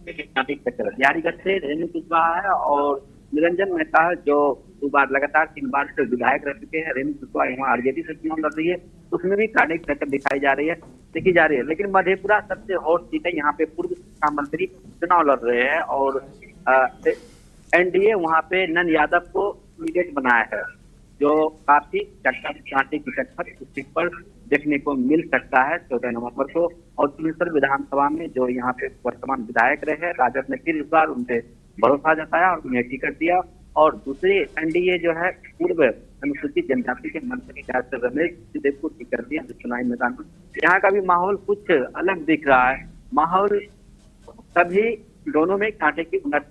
बिहारीगंज से रेणु कुशवाहा है, और निरंजन मेहता है जो 2 बार लगातार 3 बार से विधायक रह चुके हैं। रेणु कुशवाहा वहाँ आरजेडी से चुनाव लड़ रही है, उसमें भी कांटे की टक्कर देखी जा रही है। लेकिन मधेपुरा सबसे हॉट सीट है, यहाँ पे पूर्व शिक्षा मंत्री चुनाव लड़ रहे हैं, और एनडीए वहाँ पे नंद यादव को कैंडिडेट बनाया है, जो काफी कांटे की टक्कर इस सीट पर देखने को मिल सकता है 14 नवंबर को। और तिलेश्वर विधानसभा में जो यहाँ पे वर्तमान विधायक रहे हैं, राजद ने फिर इस बार उनसे भरोसा जताया और उन्हें टिकट दिया। और दूसरे एनडीए जो है पूर्व अनुसूचित जनजाति के मंत्री डॉक्टर रमेश देव को टिकट दिया चुनावी मैदान में। यहाँ का भी माहौल कुछ अलग दिख रहा है। माहौल सभी दोनों में कांटे की उलट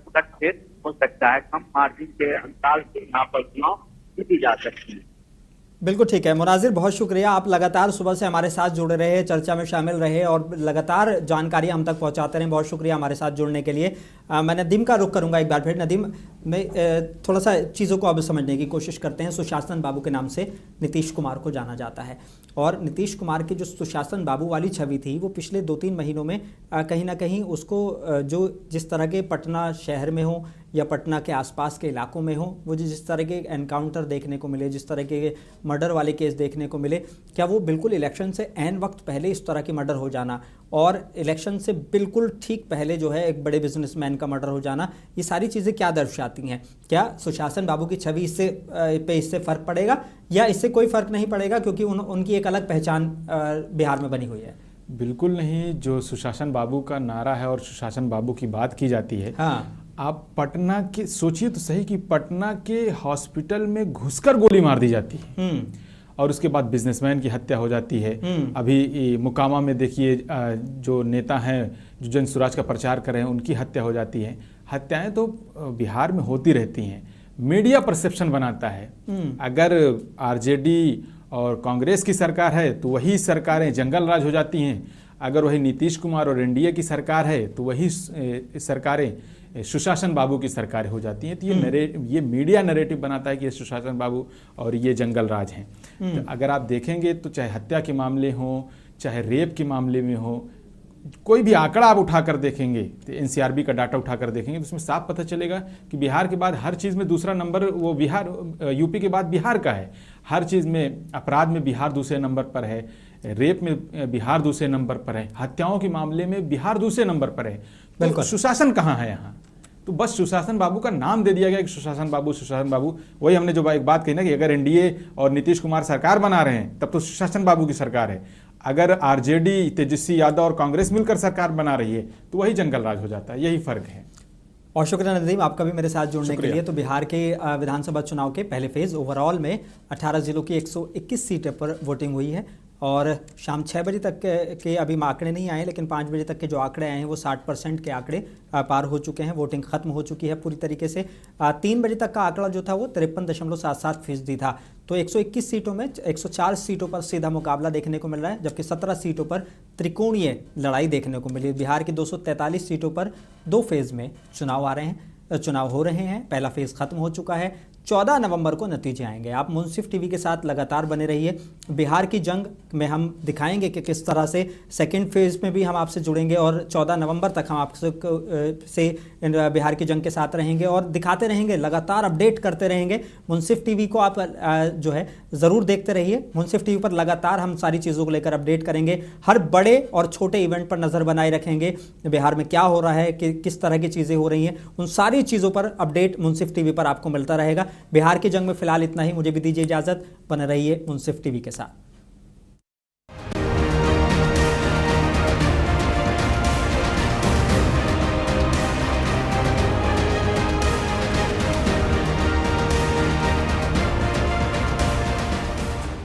हो सकता है। कम मार्जिन के अंतराल से यहाँ पर चुनाव जीती जा सकती है। बिल्कुल ठीक है मुनाजिर, बहुत शुक्रिया। आप लगातार सुबह से हमारे साथ जुड़े रहे, चर्चा में शामिल रहे और लगातार जानकारी हम तक पहुंचाते रहे। बहुत शुक्रिया हमारे साथ जुड़ने के लिए। मैं नदीम का रुख करूंगा एक बार फिर। नदीम, मैं थोड़ा सा चीज़ों को अब समझने की कोशिश करते हैं। सुशासन बाबू के नाम से नीतीश कुमार को जाना जाता है, और नीतीश कुमार की जो सुशासन बाबू वाली छवि थी वो पिछले 2-3 महीनों में कहीं ना कहीं उसको जो जिस तरह के पटना शहर में हो या पटना के आसपास के इलाकों में हो, वो जिस तरह के एनकाउंटर देखने को मिले, जिस तरह के मर्डर वाले केस देखने को मिले, क्या वो बिल्कुल इलेक्शन से ऐन वक्त पहले इस तरह की मर्डर हो जाना और इलेक्शन से बिल्कुल ठीक पहले जो है एक बड़े बिजनेसमैन का मर्डर हो जाना, ये सारी चीज़ें क्या दर्शाती हैं? क्या सुशासन बाबू की छवि इससे फ़र्क पड़ेगा या इससे कोई फ़र्क नहीं पड़ेगा, क्योंकि उनकी एक अलग पहचान बिहार में बनी हुई है? बिल्कुल नहीं। जो सुशासन बाबू का नारा है और सुशासन बाबू की बात की जाती है, हाँ, आप पटना के सोचिए तो सही कि पटना के हॉस्पिटल में घुसकर गोली मार दी जाती है और उसके बाद बिजनेसमैन की हत्या हो जाती है। अभी मुकामा में देखिए जो नेता हैं जो जन स्वराज का प्रचार कर रहे हैं उनकी हत्या हो जाती है। हत्याएं तो बिहार में होती रहती हैं। मीडिया परसेप्शन बनाता है। अगर आरजेडी और कांग्रेस की सरकार है तो वही सरकारें जंगल राज हो जाती हैं। अगर वही नीतीश कुमार और एनडीए की सरकार है तो वही सरकारें सुशासन बाबू की सरकारें हो जाती हैं। तो ये मीडिया नैरेटिव बनाता है कि ये सुशासन बाबू और ये जंगल राज हैं। तो अगर आप देखेंगे तो चाहे हत्या के मामले हों, चाहे रेप के मामले में हो, कोई भी आंकड़ा आप उठाकर देखेंगे तो एनसीआरबी का डाटा उठाकर देखेंगे तो उसमें साफ पता चलेगा कि बिहार के बाद हर चीज़ में दूसरा नंबर वो बिहार, यूपी के बाद बिहार का है। हर चीज़ में अपराध में बिहार दूसरे नंबर पर है, रेप में बिहार दूसरे नंबर पर है, हत्याओं के मामले में बिहार दूसरे नंबर पर है। तो सुशासन कहाँ है यहाँ? तो बस सुशासन बाबू का नाम दे दिया गया कि सुशासन बाबू। वही हमने जो एक बात कही ना कि अगर एनडीए और नीतीश कुमार सरकार बना रहे हैं तब तो सुशासन बाबू की सरकार है। अगर आरजेडी, तेजस्वी यादव और कांग्रेस मिलकर सरकार बना रही है तो वही जंगल राज हो जाता है। यही फर्क है। और शुक्रिया नदीम आपका भी मेरे साथ जुड़ने के लिए। तो बिहार के विधानसभा चुनाव के पहले फेज ओवरऑल में 18 जिलों की 121 सीटों पर वोटिंग हुई है और शाम 6 बजे तक के अभी आंकड़े नहीं आए, लेकिन 5 बजे तक के जो आंकड़े आए हैं वो 60% के आंकड़े पार हो चुके हैं। वोटिंग खत्म हो चुकी है पूरी तरीके से। 3 बजे तक का आंकड़ा जो था वो 53.77% था। तो 121 सीटों में 104 सीटों पर सीधा मुकाबला देखने को मिल रहा है, जबकि 17 सीटों पर त्रिकोणीय लड़ाई देखने को मिली। बिहार की 243 सीटों पर 2 फेज़ में चुनाव हो रहे हैं। पहला फेज़ खत्म हो चुका है। 14 नवंबर को नतीजे आएंगे। आप मुंसिफ टीवी के साथ लगातार बने रहिए। बिहार की जंग में हम दिखाएंगे कि किस तरह से सेकेंड फेज़ में भी हम आपसे जुड़ेंगे और 14 नवंबर तक हम आपसे बिहार की जंग के साथ रहेंगे और दिखाते रहेंगे, लगातार अपडेट करते रहेंगे। मुंसिफ टीवी को आप जो है ज़रूर देखते रहिए। मुंसिफ टीवी पर लगातार हम सारी चीज़ों को लेकर अपडेट करेंगे। हर बड़े और छोटे इवेंट पर नज़र बनाए रखेंगे। बिहार में क्या हो रहा है, किस तरह की चीज़ें हो रही हैं, उन सारी चीज़ों पर अपडेट मुंसिफ टीवी पर आपको मिलता रहेगा। बिहार की जंग में फिलहाल इतना ही। मुझे भी दीजिए इजाज़त। बने रहिए मुंसिफ टीवी के साथ।